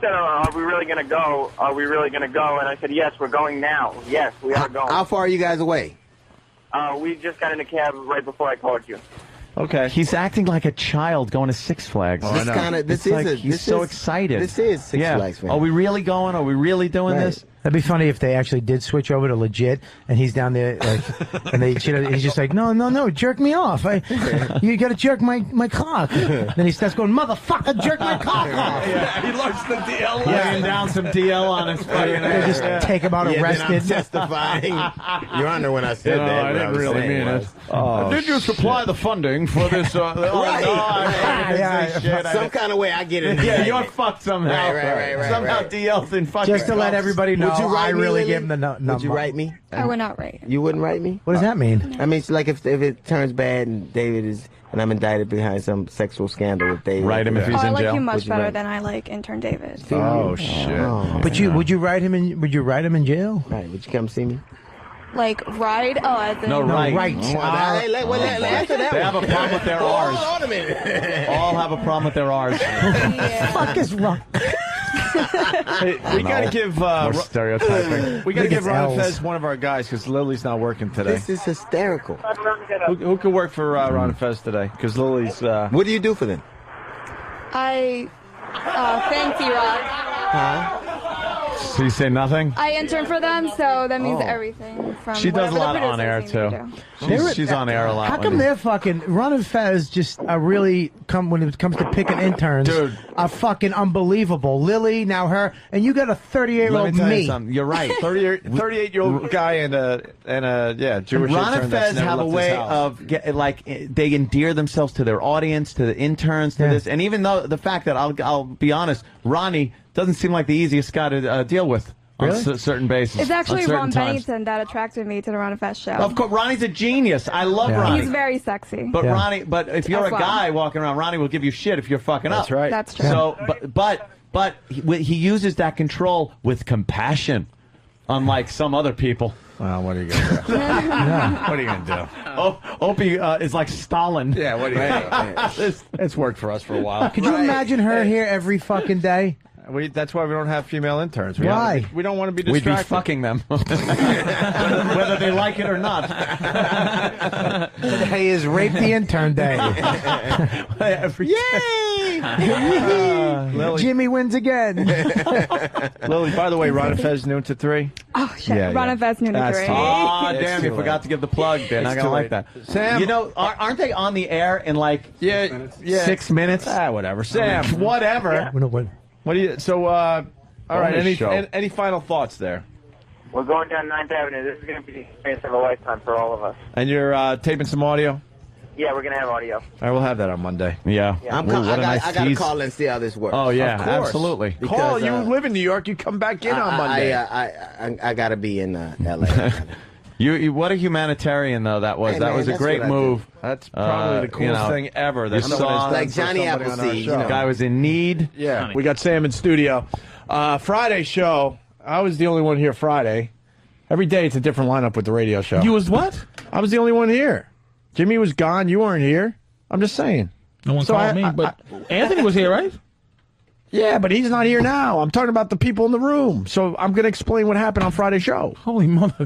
said, are we really going to go? Are we really going to go? And I said, yes, we're going now. Yes, we are going. How far are you guys away? We just got in the cab right before I called you. Okay. He's acting like a child going to Six Flags. He's so excited. This is Six Flags, man. Are we really going? Are we really doing this? That'd be funny if they actually did switch over to legit, and he's down there, and he's just like, no, jerk me off. You got to jerk my cock. Then he starts going, motherfucker, jerk my cock off. Yeah, he learns the DL. Laying down some DL on his fucking They just take him out arrested. Then I'm testifying. Your Honor, when I said that, I didn't really mean it. Did you supply the funding for this? Some kind of way I get it. Yeah, you're fucked somehow. Right. Somehow DL's in fucking. Just to let everybody know, Would you write I me, really Lily? gave him the number. Would you write me? I would not write. You wouldn't write me? What does that mean? I mean, it's like if it turns bad and David is, and I'm indicted behind some sexual scandal with David. Write him if he's I in like jail. you much Would you better write? than I like Intern David. Oh shit! But would you write him in? Would you write him in jail? Right, would you come see me? Like ride? Oh, as in No, right. Answer that They have a problem with their R's. Hold on a minute. All have a problem with their R's. Yeah. Fuck is wrong? Hey, we gotta give More stereotyping. we gotta give Ron L's. Fez one of our guys because Lily's not working today. This is hysterical. Who can work for Ron Fez today? Because Lily's. What do you do for them? I fancy rock. So you say nothing? I intern for them, so that means everything from. She does a whatever the lot on air producers need me to do. She's on air a lot. How come they're fucking Ron and Fez just are really when it comes to picking interns? Dude. Are fucking unbelievable. Lily, now her, and you got a 38-year-old me. You're right. 38-year-old guy and a Jewish Ron intern and that's Fez never have a left his way house. of they endear themselves to their audience, to the interns, to this, and even though the fact that I'll be honest, Ronnie doesn't seem like the easiest guy to deal with on certain bases. It's actually on certain Ron times. Bennington that attracted me to the Ron and Fest show. Of course, Ronnie's a genius. I love Ronnie. He's very sexy. But but if you're a guy walking around, Ronnie will give you shit if you're fucking up. That's right. That's true. So, but he uses that control with compassion. unlike some other people. Well, what are you going to do? What are you going to do? Opie is like Stalin. Yeah, what are you going to do? It's worked for us for a while. Could you imagine her here every fucking day? That's why we don't have female interns. Why? We don't want to be We'd distracted. be fucking them. Whether they like it or not. Today is Rape the Intern Day. Yay! Lily. Jimmy wins again. Lily, by the way, Ron and Fez noon to 3. Oh, shit. Yeah, Ron yeah. and Fest noon to That's 3. Oh, It's damn, too you forgot late. to give the plug. They're not going to like that. Sam. You know, aren't they on the air in like 6 minutes? Whatever. Sam, Whatever. what do you... So, all right, show. any final thoughts there? We're going down 9th Avenue. This is going to be the experience of a lifetime for all of us. And you're taping some audio? Yeah, we're going to have audio. All right, we'll have that on Monday. Yeah. I got to call and see how this works. Oh, yeah, Of course. absolutely. Call. Because, You live in New York. You come back in on Monday. I got to be in L.A. You what a humanitarian though that was. Hey, that man, was a that's great what I do. move. That's probably the coolest thing ever. That you someone saw- has done Like for Johnny somebody on our Appleseed, show. you The guy was in need. Yeah, we got Sam in studio. Friday show. I was the only one here Friday. Every day it's a different lineup with the radio show. You was what? I was the only one here. Jimmy was gone. You weren't here. I'm just saying. No one called me, but Anthony was here, right? Yeah, but he's not here now. I'm talking about the people in the room. So I'm going to explain what happened on Friday's show. Holy mother!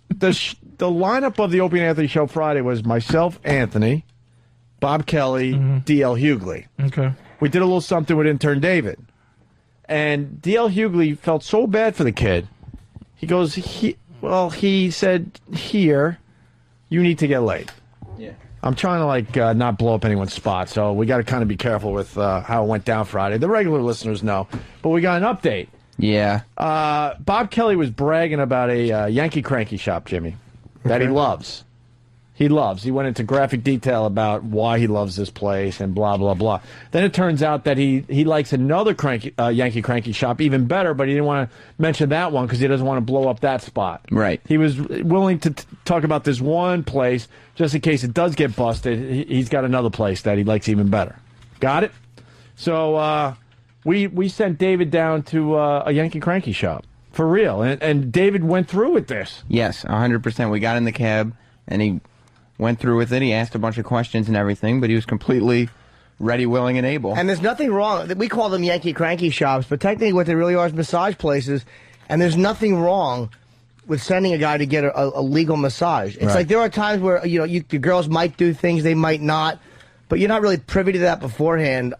The lineup of the Opie and Anthony show Friday was myself, Anthony, Bob Kelly, D.L. Hughley. Okay. We did a little something with intern David. And D.L. Hughley felt so bad for the kid. He goes, he said, here, you need to get laid. Yeah. I'm trying to, not blow up anyone's spot, so we got to kind of be careful with how it went down Friday. The regular listeners know. But we got an update. Yeah. Bob Kelly was bragging about a Yankee Cranky shop, Jimmy, that he loves. He loves. He went into graphic detail about why he loves this place and blah, blah, blah. Then it turns out that he likes another Yankee Cranky shop even better, but he didn't want to mention that one because he doesn't want to blow up that spot. Right. He was willing to talk about this one place just in case it does get busted. He's got another place that he likes even better. Got it? So we sent David down to a Yankee Cranky shop. For real. And David went through with this. Yes, 100%. We got in the cab, and he went through with it. He asked a bunch of questions and everything, but he was completely ready, willing, and able. And there's nothing wrong. We call them Yankee Cranky shops, but technically what they really are is massage places. And there's nothing wrong with sending a guy to get a legal massage. It's like there are times where your girls might do things, they might not, but you're not really privy to that beforehand.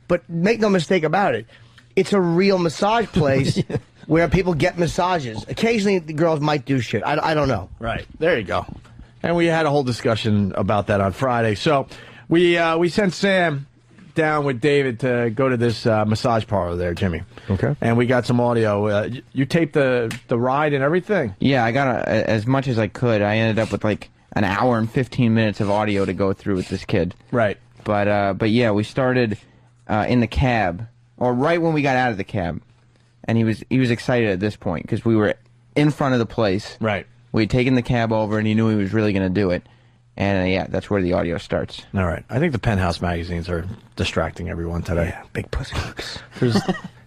But make no mistake about it, it's a real massage place where people get massages. Occasionally, the girls might do shit. I don't know. Right. There you go. And we had a whole discussion about that on Friday. So we sent Sam down with David to go to this massage parlor there, Jimmy. Okay. And we got some audio. You taped the ride and everything? Yeah, I got as much as I could. I ended up with like an hour and 15 minutes of audio to go through with this kid. Right. But yeah, we started in the cab, or right when we got out of the cab. And he was excited at this point because we were in front of the place. Right. We had taken the cab over, and he knew he was really going to do it. And, yeah, that's where the audio starts. All right. I think the Penthouse magazines are distracting everyone today. Yeah, big pussy hooks.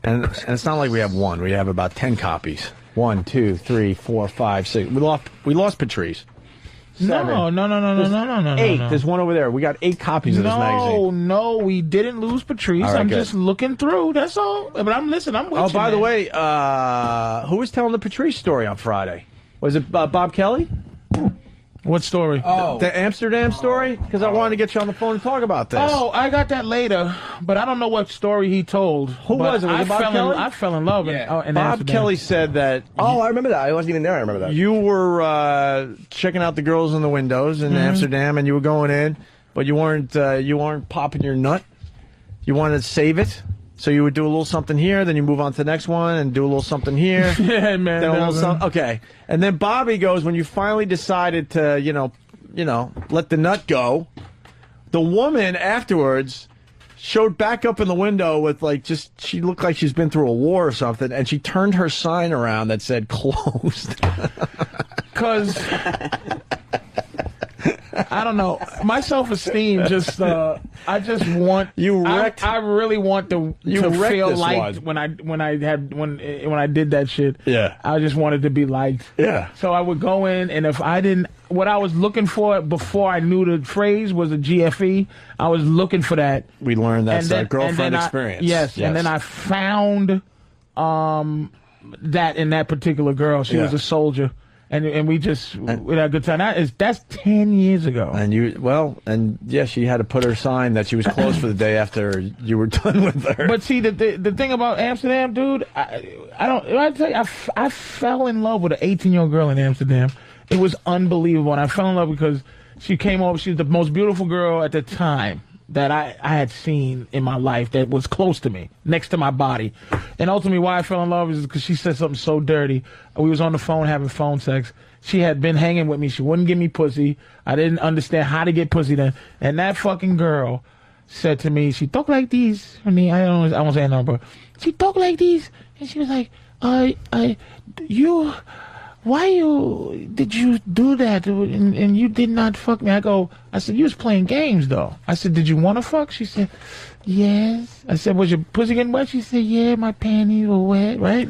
And it's not like we have one. We have about 10 copies. 1, 2, 3, 4, 5, 6. We lost Patrice. 7. No. 8. There's one over there. We got 8 copies of this magazine. No, we didn't lose Patrice. All right, I'm good. just looking through. That's all. But I'm with you, by the man. way, who was telling the Patrice story on Friday? Was it Bob Kelly? What story? The Amsterdam story? Because I wanted to get you on the phone and talk about this. Oh, I got that later, but I don't know what story he told. Who was it? Was it Bob Kelly? I fell in love in Bob Amsterdam. Kelly said that. Oh, I remember that. I wasn't even there. I remember that. You were checking out the girls in the windows in Amsterdam, and you were going in, but you weren't popping your nut. You wanted to save it, so you would do a little something here, then you move on to the next one and do a little something here. Yeah, man. Then a little something. Okay, and then Bobby goes, when you finally decided to, let the nut go, the woman afterwards showed back up in the window with she looked like she's been through a war or something, and she turned her sign around that said closed. Because I don't know. My self-esteem just, I just want. You wrecked. I really want to feel liked when I did that shit. Yeah. I just wanted to be liked. Yeah. So I would go in, and if I didn't, what I was looking for before I knew the phrase was a GFE, I was looking for that. We learned that's And then- that girlfriend and then experience. Yes, and then I found that in that particular girl. She was a soldier. And we just we had a good time. That's 10 years ago. And she had to put her sign that she was closed for the day after you were done with her. But see, the thing about Amsterdam, dude, I fell in love with an 18-year-old girl in Amsterdam. It was unbelievable, and I fell in love because she came over. She was the most beautiful girl at the time that I had seen in my life that was close to me, next to my body. And ultimately why I fell in love is because she said something so dirty. We was on the phone having phone sex. She had been hanging with me. She wouldn't give me pussy. I didn't understand how to get pussy then. And that fucking girl said to me, she talk like these. I mean, I won't say no, but she talk like these. And she was like, why did you do that? And you did not fuck me. I said, you was playing games, though. I said, did you want to fuck? She said, yes. I said, was your pussy getting wet? She said, yeah, my panties were wet, right?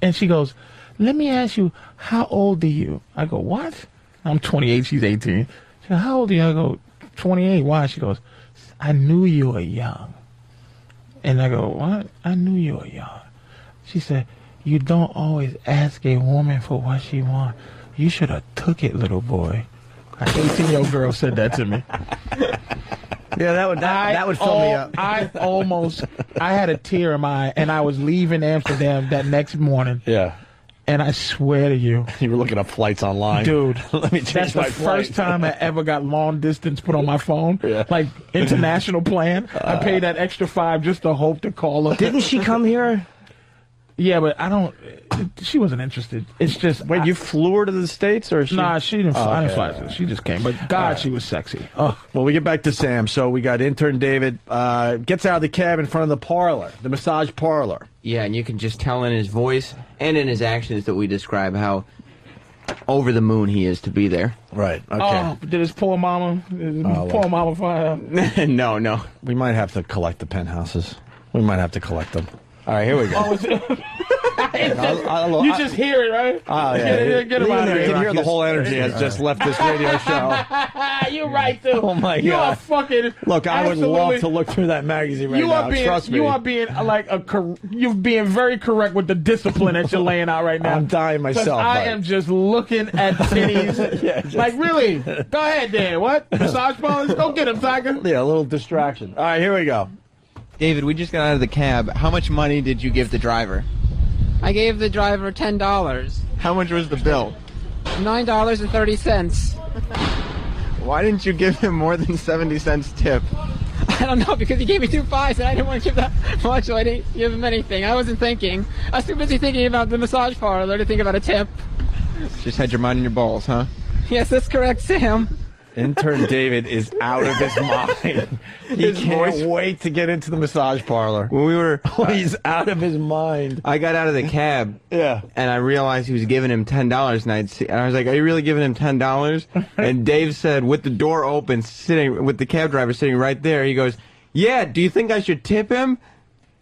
And she goes, let me ask you, how old are you? I go, what? I'm 28, she's 18. She goes, how old are you? I go, 28. Why? She goes, I knew you were young. And I go, what? I knew you were young. She said, you don't always ask a woman for what she wants. You should have took it, little boy. An 18-year-old girl said that to me. Yeah, that would fill me up. I had a tear in my eye, and I was leaving Amsterdam that next morning. Yeah. And I swear to you. You were looking up flights online. Dude, let me change that's the first time I ever got long distance put on my phone. Yeah. Like international plan. I paid that extra $5 just to hope to call her. Didn't she come here? Yeah, but she wasn't interested. It's just. Wait, you flew her to the States, or she? Nah, she didn't. I didn't fly her. She just came. But God, she was sexy. Oh. Well, we get back to Sam. So we got intern David gets out of the cab in front of the parlor, the massage parlor. Yeah, and you can just tell in his voice and in his actions that we describe how over the moon he is to be there. Right. Okay. Oh, did his poor mama? Poor mama find out? No. We might have to collect the penthouses. We might have to collect them. All right, here we go. You just hear it, right? Oh, yeah. Get him out of here. You can hear the whole energy has just left this radio show. You're right, too. Oh, my God. You are fucking. Look, I would love to look through that magazine right now. Trust me. You are being you're being very correct with the discipline that you're laying out right now. I'm dying myself. I am just looking at titties. Like, really? Go ahead, Dan. What? Massage parlors? Go get him, Tiger. Yeah, a little distraction. All right, here we go. David, we just got out of the cab. How much money did you give the driver? I gave the driver $10. How much was the bill? $9.30. Why didn't you give him more than 70 cents tip? I don't know, because he gave me 2 5s and I didn't want to give that much, so I didn't give him anything. I wasn't thinking. I was too busy thinking about the massage parlor to think about a tip. Just had your mind in your balls, huh? Yes, that's correct, Sam. Intern David is out of his mind. He can't wait to get into the massage parlor. When he's out of his mind. I got out of the cab. Yeah. And I realized he was giving him $10, and I was like, "Are you really giving him $10?" And Dave said, with the door open, sitting with the cab driver sitting right there, he goes, "Yeah, do you think I should tip him?"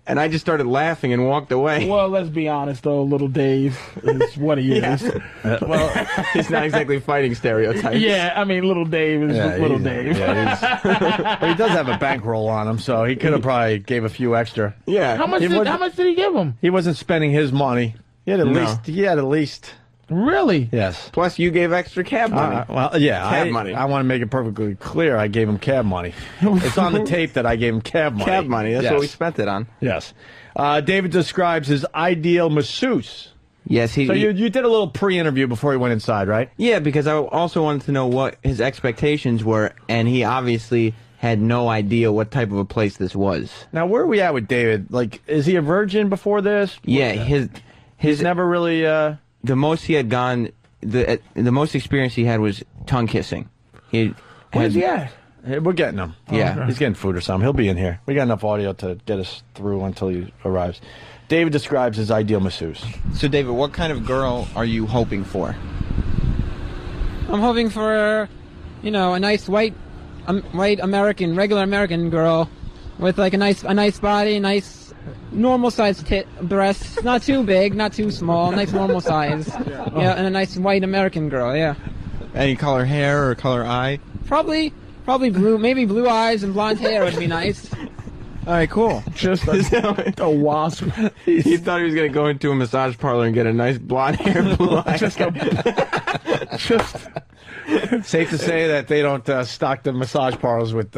And I just started laughing and walked away. Well, let's be honest, though. Little Dave is what he is. Well, he's not exactly fighting stereotypes. Yeah, I mean, Little Dave is Little Dave. Yeah, well, he does have a bankroll on him, so he could have probably gave a few extra. Yeah. How much did he give him? He wasn't spending his money. He had at least. Really? Yes. Plus, you gave extra cab money. Cab money. I want to make it perfectly clear. I gave him cab money. It's on the tape that I gave him cab money. Cab money. That's what we spent it on. Yes. David describes his ideal masseuse. Yes, So you did a little pre-interview before he went inside, right? Yeah, because I also wanted to know what his expectations were, and he obviously had no idea what type of a place this was. Now, where are we at with David? Like, is he a virgin before this? Yeah, he's never really. The most he had gone, the most experience he had was tongue kissing. Where's he at? Hey, we're getting him. Yeah. Okay. He's getting food or something. He'll be in here. We got enough audio to get us through until he arrives. David describes his ideal masseuse. So, David, what kind of girl are you hoping for? I'm hoping for you know, a nice white American, regular American girl with like a nice body, a nice normal sized breasts, not too big, not too small, nice normal size. Yeah, and a nice white American girl. Yeah. Any color hair or color eye? Probably blue, maybe blue eyes and blonde hair would be nice. All right, cool. Just a wasp. He thought he was going to go into a massage parlor and get a nice blonde hair, blue eye. Safe to say that they don't stock the massage parlors with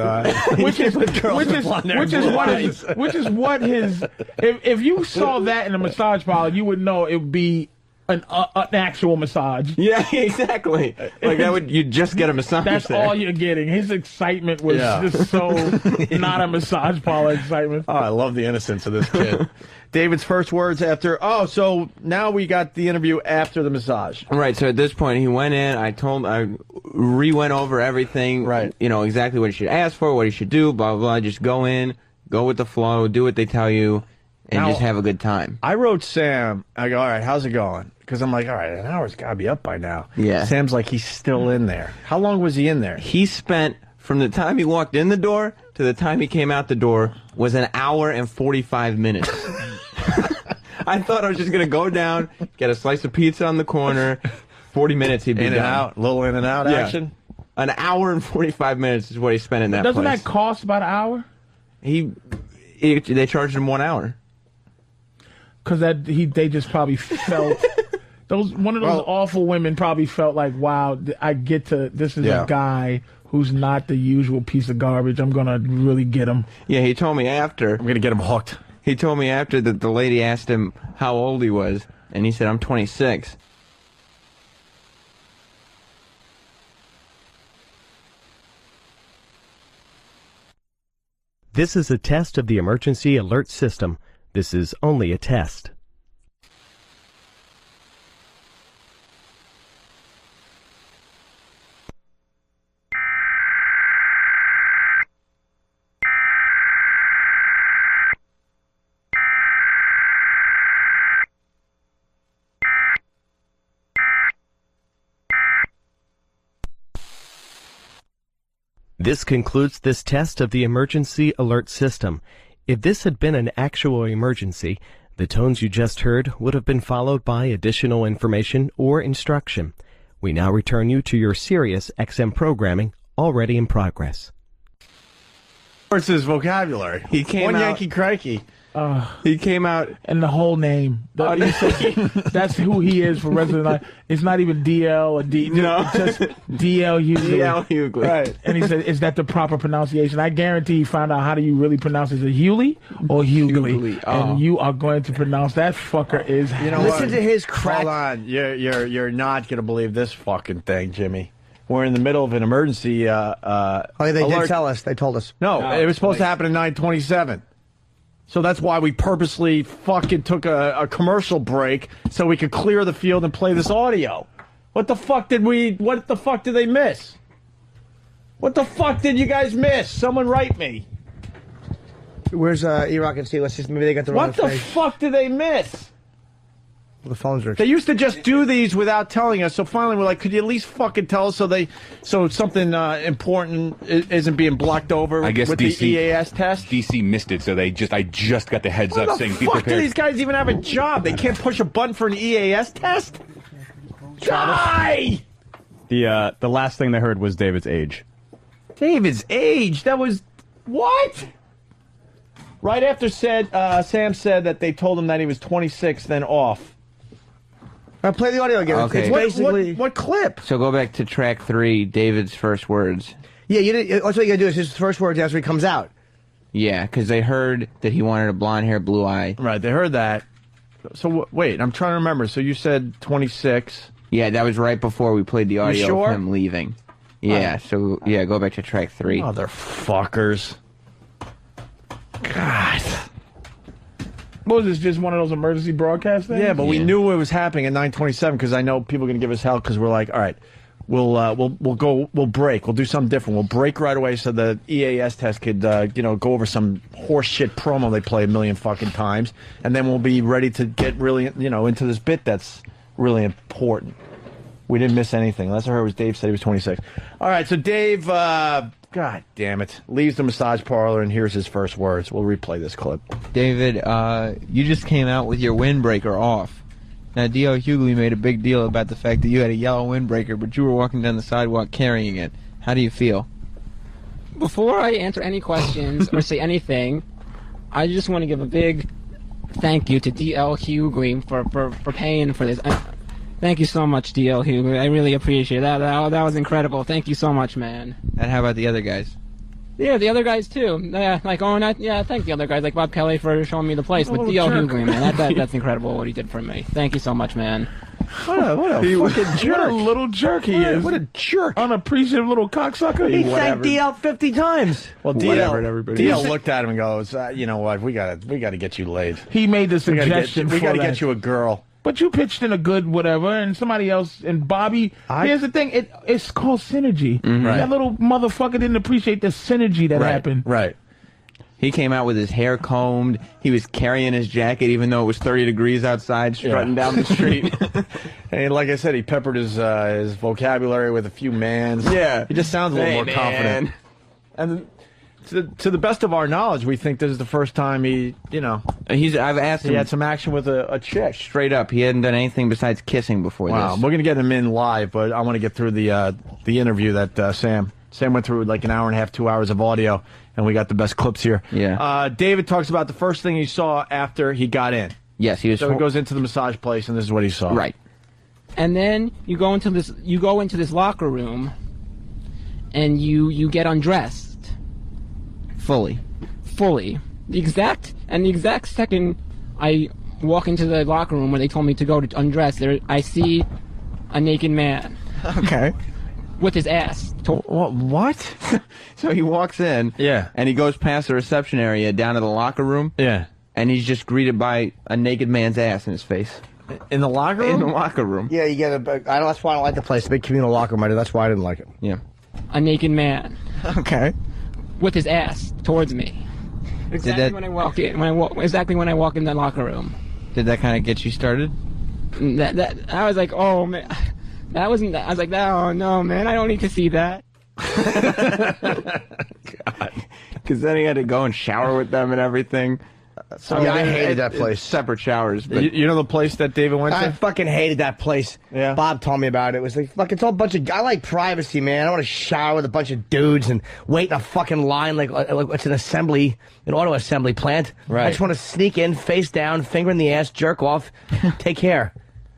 which is with girls with blonde hair, which is what his. If you saw that in a massage parlor, you would know it would be an actual massage. Yeah, exactly. Like that would you just get a massage? That's there. all you're getting. His excitement was just so not a massage parlor excitement. Oh, I love the innocence of this kid. David's first words after. Oh, so now we got the interview after the massage. Right. So at this point, he went in. I re-went over everything. Right. You know exactly what he should ask for, what he should do. Blah blah blah. Just go in, go with the flow, do what they tell you, and Now, just have a good time. I wrote Sam. I go, all right, how's it going? Because I'm like, all right, an hour's got to be up by now. Yeah. Sam's like, he's still in there. How long was he in there? He spent, from the time he walked in the door to the time he came out the door, was an hour and 45 minutes. I thought I was just going to go down, get a slice of pizza on the corner, 40 minutes he'd be in done. and out, little in and out action. An hour and 45 minutes is what he spent in that Doesn't place. that cost about an hour? They charged him 1 hour. Because they just probably felt one of those awful women probably felt like, wow, I get to this is a guy who's not the usual piece of garbage. I'm gonna really get him. Yeah, he told me after. I'm gonna get him hooked. He told me after that the lady asked him how old he was, and he said, "I'm 26." This is a test of the emergency alert system. This is only a test. This concludes this test of the emergency alert system. If this had been an actual emergency, the tones you just heard would have been followed by additional information or instruction. We now return you to your Sirius XM programming already in progress. What's his vocabulary? He came One out. Yankee Crikey. He came out. And the whole name. That's who he is for Resident Evil. It's not even DL or D. No. It's just DL Hughley. DL Hughley. Right. And he said, is that the proper pronunciation? I guarantee he found out how do you really pronounce it. Is it Hughley or Hughley? And you are going to pronounce that fucker is. You know Listen what? to his crack. Hold on. You're not going to believe this fucking thing, Jimmy. We're in the middle of an emergency They alert. did tell us. They told us. No, it was supposed to happen at 9:27. So that's why we purposely fucking took a commercial break so we could clear the field and play this audio. What the fuck did they miss? What the fuck did you guys miss? Someone write me. Where's E-Rock and Steve? Let's just, maybe they got the wrong What the fuck did they miss? Well, the phones are. They used to just do these without telling us. So finally, we're like, could you at least fucking tell us so something important isn't being blocked over I guess with DC, the EAS test? DC missed it, so I just got the heads up saying be What the fuck do prepared. these guys even have a job? They can't push a button for an EAS test? Die! The last thing they heard was David's age. David's age? That was... What? Right after Sam said that they told him that he was 26, then off. Play the audio again. Okay. It's basically... What clip? So go back to track 3, David's first words. Yeah, that's what you gotta do is his first words after he comes out. Yeah, because they heard that he wanted a blonde hair, blue eye. Right, they heard that. So wait, I'm trying to remember. So you said 26. Yeah, that was right before we played the audio sure? of him leaving. Yeah, so yeah, go back to track 3. Motherfuckers. God. What was this, just one of those emergency broadcast things? Yeah, but we knew it was happening at 9:27 because I know people are gonna give us hell because we're like, all right, we'll break, we'll do something different, we'll break right away so the EAS test could go over some horse shit promo they play a million fucking times, and then we'll be ready to get really into this bit that's really important. We didn't miss anything. Last I heard was Dave said he was 26. All right, so Dave, God damn it, leaves the massage parlor, and here's his first words. We'll replay this clip. David, you just came out with your windbreaker off. Now, D.L. Hughley made a big deal about the fact that you had a yellow windbreaker, but you were walking down the sidewalk carrying it. How do you feel? Before I answer any questions or say anything, I just want to give a big thank you to D.L. Hughley for paying for this. Thank you so much, D.L. Hughley. I really appreciate that. That was incredible. Thank you so much, man. And how about the other guys? Yeah, the other guys too. Yeah, thank the other guys, like Bob Kelly for showing me the place. But D.L. Hughley, man, that's incredible what he did for me. Thank you so much, man. What a fucking jerk. What a little jerk he is. What a jerk. Unappreciative little cocksucker. He thanked DL 50 times. Well, Whatever, DL looked at him and goes, you know what, we gotta get you laid. He made the suggestion we gotta for get you a girl. But you pitched in a good whatever, and somebody else, and Bobby, here's the thing, it's called synergy. Right. That little motherfucker didn't appreciate the synergy that happened. Right. He came out with his hair combed. He was carrying his jacket even though it was 30 degrees outside, strutting down the street. And like I said, he peppered his vocabulary with a few mans. Yeah. He just sounds a little more man. confident. And to the best of our knowledge, we think this is the first time he, I've asked him. He had some action with a chick. Straight up, he hadn't done anything besides kissing before Wow. this. We're gonna get him in live, but I want to get through the interview that Sam went through, like an hour and a half, 2 hours of audio, and we got the best clips here. Yeah. David talks about the first thing he saw after he got in. Yes, he was. So he goes into the massage place, and this is what he saw. Right. And then you go into this locker room, and you get undressed. Fully. The exact second I walk into the locker room where they told me to go to undress, I see a naked man. Okay. With his ass. What? So he walks in. Yeah. And he goes past the reception area down to the locker room. Yeah. And he's just greeted by a naked man's ass in his face. In the locker room? In the locker room. Yeah, you get that's why I don't like the place. A big communal locker room. That's why I didn't like it. Yeah. A naked man. Okay. With his ass towards me. Exactly when I walk in. Exactly when I walk in the locker room. Did that kind of get you started? I was like, oh man, I was like, oh no, man, I don't need to see that. God. Because then he had to go and shower with them and everything. So I hated that place. Separate showers. But You know the place that David went to? I fucking hated that place. Yeah. Bob told me about it. It was like, fuck, it's all a bunch of... I like privacy, man. I don't want to shower with a bunch of dudes and wait in a fucking line like it's an auto assembly plant. Right. I just want to sneak in, face down, finger in the ass, jerk off, take care.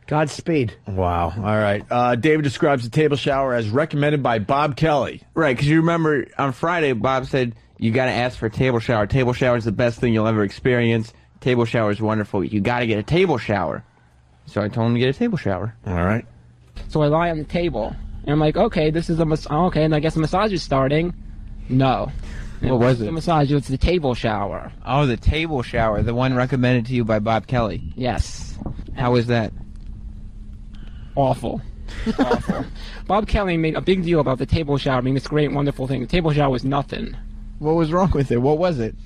Godspeed. Wow. All right. David describes the table shower as recommended by Bob Kelly. Right, because you remember on Friday, Bob said, you got to ask for a table shower. Table shower is the best thing you'll ever experience. Table shower is wonderful. You got to get a table shower. So I told him to get a table shower. All right. So I lie on the table, and I'm like, okay, this is okay, and I guess the massage is starting. No. What was it? The massage, it's the table shower. Oh, the table shower, the one recommended to you by Bob Kelly. Yes. How was that? Awful. Awful. Bob Kelly made a big deal about the table shower being this great, wonderful thing. The table shower was nothing. What was wrong with it? What was it?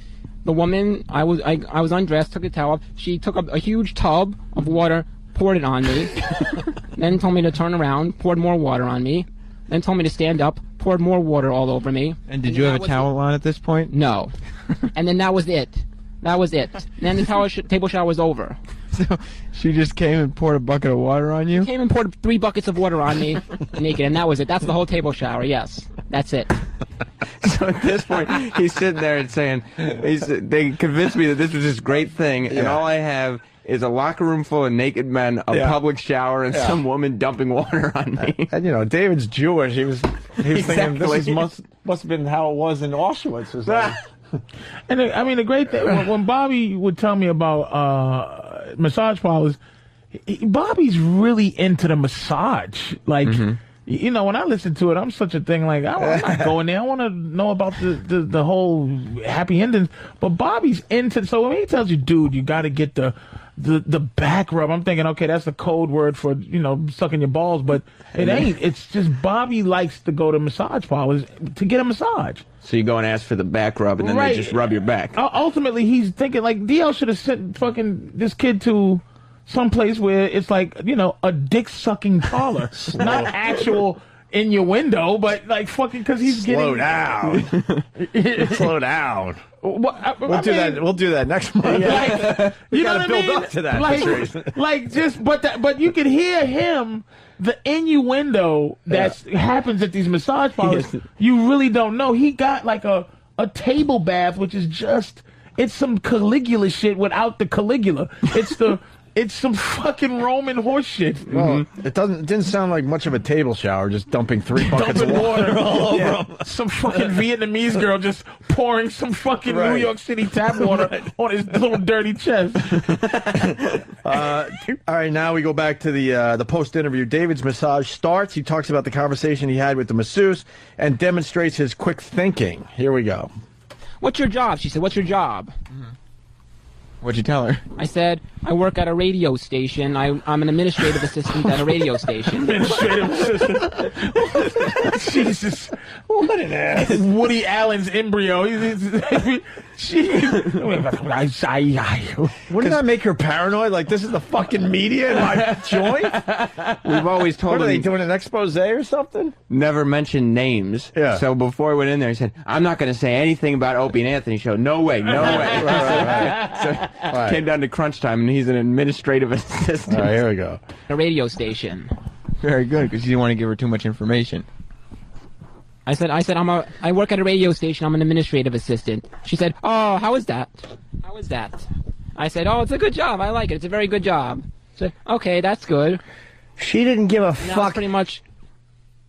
The woman, I was undressed, took the towel off. She took a huge tub of water, poured it on me, then told me to turn around, poured more water on me, then told me to stand up, poured more water all over me. And did you have a towel on at this point? No. And then that was it. That was it. And then the table shower was over. So she just came and poured a bucket of water on you? She came and poured 3 buckets of water on me, naked, and that was it. That's the whole table shower, yes. That's it. So at this point, he's sitting there and saying, they convinced me that this was this great thing, and all I have is a locker room full of naked men, a public shower, and some woman dumping water on me. And David's Jewish. He was thinking this must have been how it was in Auschwitz or something. And I mean, the great thing, when Bobby would tell me about massage parlors, Bobby's really into the massage. Like, you know, when I listen to it, I'm such a thing, like, I'm not going there. I want to know about the whole happy endings. But Bobby's into, so when he tells you, dude, you got to get the back rub, I'm thinking, okay, that's a code word for, sucking your balls, but it ain't. It's just Bobby likes to go to massage parlors to get a massage. So you go and ask for the back rub, and then they just rub your back. Ultimately, he's thinking, like, DL should have sent fucking this kid to someplace where it's like, you know, a dick-sucking parlor. Not actual innuendo, but like fucking because he's Slow getting... down. Slow down. We'll do that next month. Like, you know what I build mean? up to that. Like just, but you can hear him, the innuendo that happens at these massage parlors. You really don't know. He got like a table bath, which is just, it's some Caligula shit without the Caligula. It's some fucking Roman horse shit. Well, it didn't sound like much of a table shower, just dumping 3 buckets of water all over him. Some fucking Vietnamese girl just pouring some fucking New York City tap water on his little dirty chest. All right, now we go back to the post-interview. David's massage starts. He talks about the conversation he had with the masseuse and demonstrates his quick thinking. Here we go. What's your job? She said, what's your job? What'd you tell her? I said, I work at a radio station. I'm an administrative assistant at a radio station. Administrative assistant. Jesus. What an ass. Woody Allen's embryo. Wouldn't that make her paranoid? Like, this is the fucking media in my joint? We've always told him. What are they doing, an expose or something? Never mention names. Yeah. So before I went in there, he said, I'm not going to say anything about Opie and Anthony show. No way, no way. Right. So came down to crunch time, and he's an administrative assistant. All right, here we go. A radio station. Very good, because you didn't want to give her too much information. I said, I work at a radio station. I'm an administrative assistant. She said, oh, how is that? How is that? I said, oh, it's a good job. I like it. It's a very good job. I said, okay, that's good. She didn't give a And that was fuck. pretty much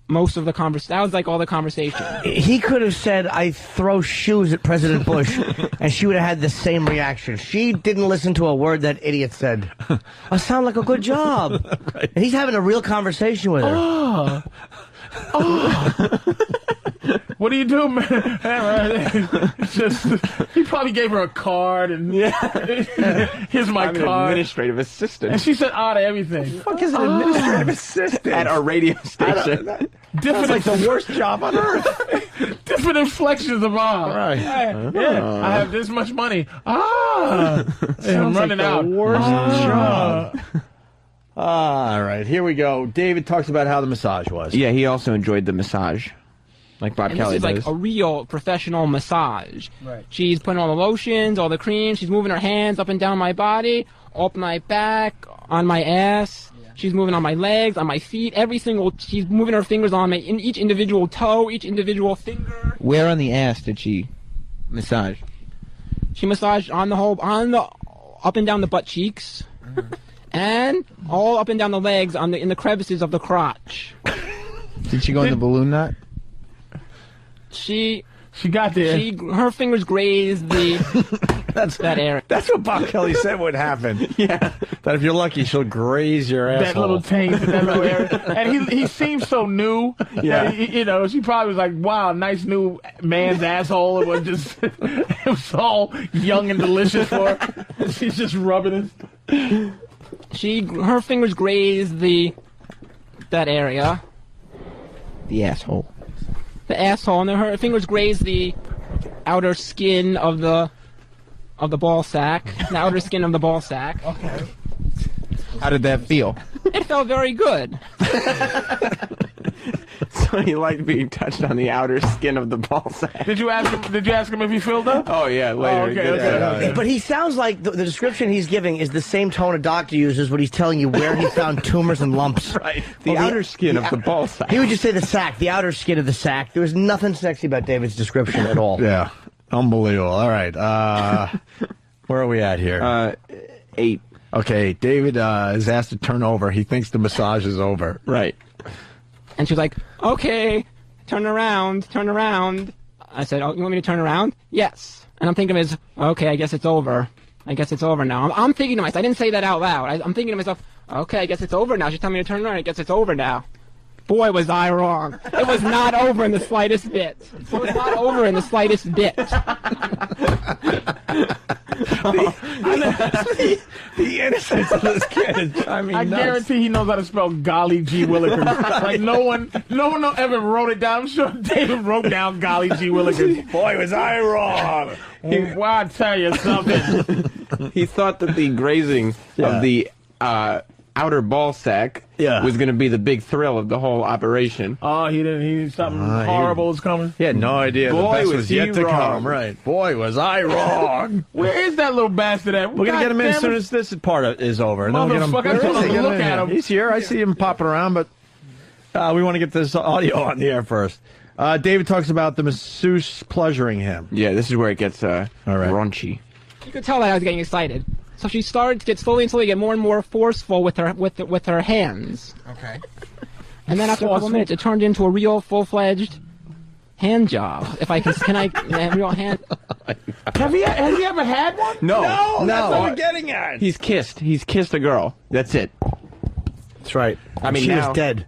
most of the conversation. That was like all the conversation. He could have said, I throw shoes at President Bush, and she would have had the same reaction. She didn't listen to a word that idiot said. I sound like a good job. Right. And he's having a real conversation with her. Oh. What do you do, man? It's just, he probably gave her a card and here's my I'm card. an administrative assistant. And she said to everything. What the fuck is an administrative assistant? At our radio station. That's like the worst job on earth. Different inflections of Right. Yeah, I have this much money. I'm running like out. The worst job. All right, here we go. David talks about how the massage was. Yeah, he also enjoyed the massage, like Bob And Kelly this is does. like a real professional massage. Right. She's putting all the lotions, all the creams. She's moving her hands up and down my body, up my back, on my ass. Yeah. She's moving on my legs, on my feet. She's moving her fingers on in each individual toe, each individual finger. Where on the ass did she massage? She massaged on the up and down the butt cheeks. And all up and down the legs in the crevices of the crotch. Did she go in the balloon knot? She got there. Her fingers grazed that area. That's what Bob Kelly said would happen. Yeah. That if you're lucky, she'll graze your asshole. That little taint, that little area. And he seemed so new. Yeah. You know, she probably was like, wow, nice new man's asshole. It was just, it was all young and delicious for her. She's just rubbing it. Her fingers grazed that area. The asshole. The asshole, and then her fingers grazed the outer skin of the ball sack. The outer skin of the ball sack. Okay. How did that feel? It felt very good. So he liked being touched on the outer skin of the ball sack. Did you ask him if he filled up? Oh yeah, later. Oh, okay. But he sounds like the description he's giving is the same tone a doctor uses when he's telling you where he found tumors and lumps. Right. The outer skin of the ball sack. He would just say the sack, the outer skin of the sack. There was nothing sexy about David's description at all. Yeah. Unbelievable. All right. Where are we at here? 8. Okay. David is asked to turn over. He thinks the massage is over. Right. And she was like, okay, turn around. I said, oh, you want me to turn around? Yes. And I'm thinking to myself, okay, I guess it's over. I guess it's over now. I'm thinking to myself, I didn't say that out loud. I'm thinking to myself, okay, I guess it's over now. She's telling me to turn around. I guess it's over now. Boy, was I wrong. It was not over in the slightest bit. It was not over in the slightest bit. The innocence of this kid is, I guarantee he knows how to spell golly G Willikers. Like no one ever wrote it down. I'm sure David wrote down golly G Willikers. Boy, was I wrong. Well, I tell you something. He thought that the grazing of the outer ball sack was going to be the big thrill of the whole operation. Oh, he something horrible is coming. He had no idea. Boy, the best was was he yet to wrong. come. Right. Boy, was I wrong. Where is that little bastard at? We're going to get him in as God soon damn as this part is over. And then we'll get him. Motherfucker, I just wanna look at him. He's here. I see him popping around, but we want to get this audio on the air first. David talks about the masseuse pleasuring him. Yeah, this is where it gets raunchy. You could tell that I was getting excited. So she started to get slowly get more and more forceful with her hands. Okay. And then after a couple minutes, it turned into a real full-fledged hand job. If I can I real hand? Has he ever had one? No. That's what I'm getting at. He's kissed a girl. That's it. That's right. I mean, she now, was dead.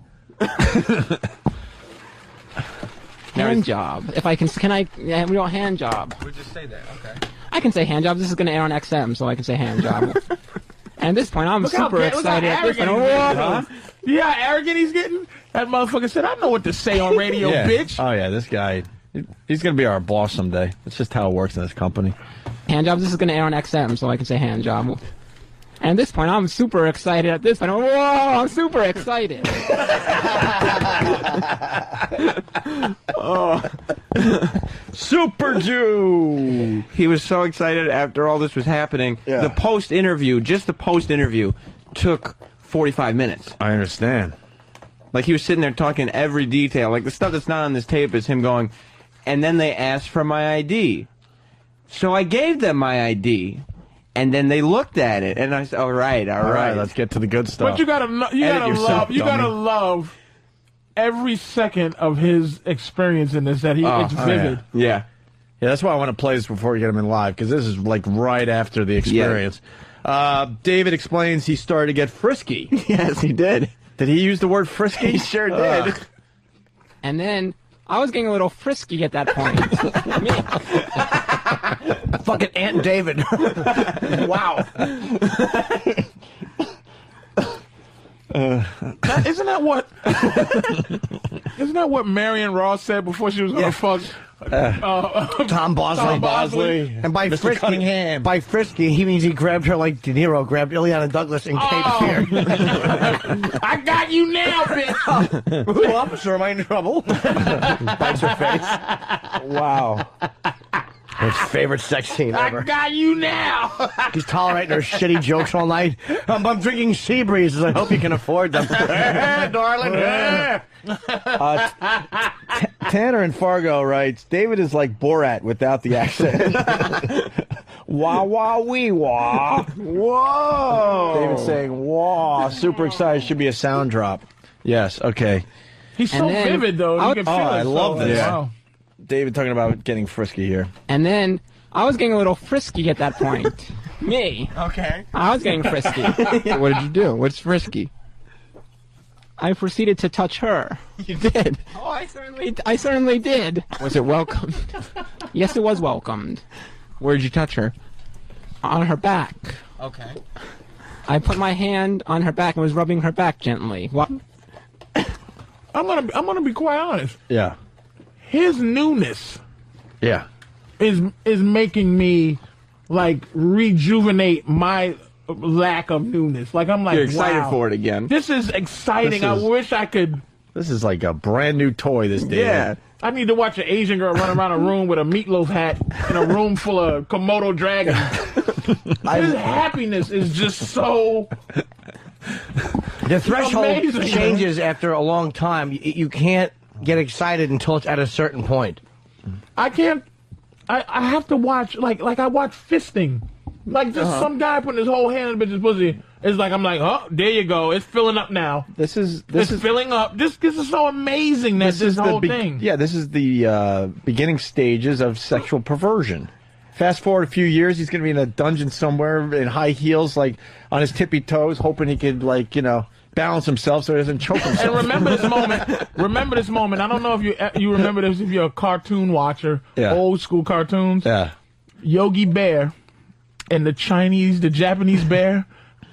Hand job. If I can I real hand job? We'll just say that. Okay. I can say hand job. This is going to air on XM, so I can say hand job. And at this point, I'm super excited. At this point, Yeah, how arrogant he's getting. That motherfucker said, "I know what to say on radio, Yeah. bitch." Oh yeah, this guy. He's going to be our boss someday. It's just how it works in this company. Hand job. This is going to air on XM, so I can say hand job. And at this point, I'm super excited. At this point, I'm super excited. Super Jew. He was so excited after all this was happening. Yeah. The post-interview, just the post-interview, took 45 minutes. I understand. Like, he was sitting there talking every detail. Like, the stuff that's not on this tape is him going, and then they asked for my ID. So I gave them my ID. And then they looked at it, and I said, all right. Let's get to the good stuff. But you gotta love every second of his experience in this. That it's vivid. Yeah. Yeah, that's why I want to play this before we get him in live, because this is like right after the experience. David explains he started to get frisky. Yes, he did. Did he use the word frisky? He sure did. And then I was getting a little frisky at that point. Fucking Aunt David. Wow. Isn't that what Marion Ross said before she was gonna fuck Tom Bosley. And by Mr. frisky, Cunningham. by frisky, he means he grabbed her like De Niro grabbed Ileana Douglas in Cape Fear. I got you now, bitch. Ooh, officer, am I in trouble? Bites her face. Wow. His favorite sex scene ever. I got you now. He's tolerating her shitty jokes all night. I'm drinking sea breezes. I hope you can afford them. Darling. Tanner in Fargo writes, David is like Borat without the accent. Wah, wah, wee, wah. Whoa. David's saying, wah. Super excited. Should be a sound drop. Yes, okay. He's so vivid, though. You can feel it. I love this. Wow. David talking about getting frisky here. And then I was getting a little frisky at that point. Me. Okay. I was getting frisky. What did you do? What's frisky? I proceeded to touch her. You did? Oh, I certainly did. Was it welcomed? Yes, it was welcomed. Where'd you touch her? On her back. Okay. I put my hand on her back and was rubbing her back gently. What? I'm gonna be quite honest. Yeah. His newness Yeah. is making me like rejuvenate my lack of newness. Like I'm like, You're excited wow, for it again. This is exciting. I wish I could. This is like a brand new toy this day. Yeah. I need to watch an Asian girl run around a room with a meatloaf hat in a room full of Komodo dragons. His happiness is just so. The threshold amazing. changes after a long time. You can't get excited until it's at a certain point. I can't. I have to watch like I watch fisting. Like just some guy putting his whole hand in a bitch's pussy. It's like I'm like, oh, there you go. It's filling up now. This is filling up. This is so amazing. That this whole thing. Yeah, this is the beginning stages of sexual perversion. Fast forward a few years, he's going to be in a dungeon somewhere in high heels, like on his tippy toes, hoping he could, like, balance himself so he doesn't choke himself. And remember this moment. Remember this moment. I don't know if you remember this if you're a cartoon watcher. Yeah. Old school cartoons. Yeah. Yogi Bear and the Japanese bear,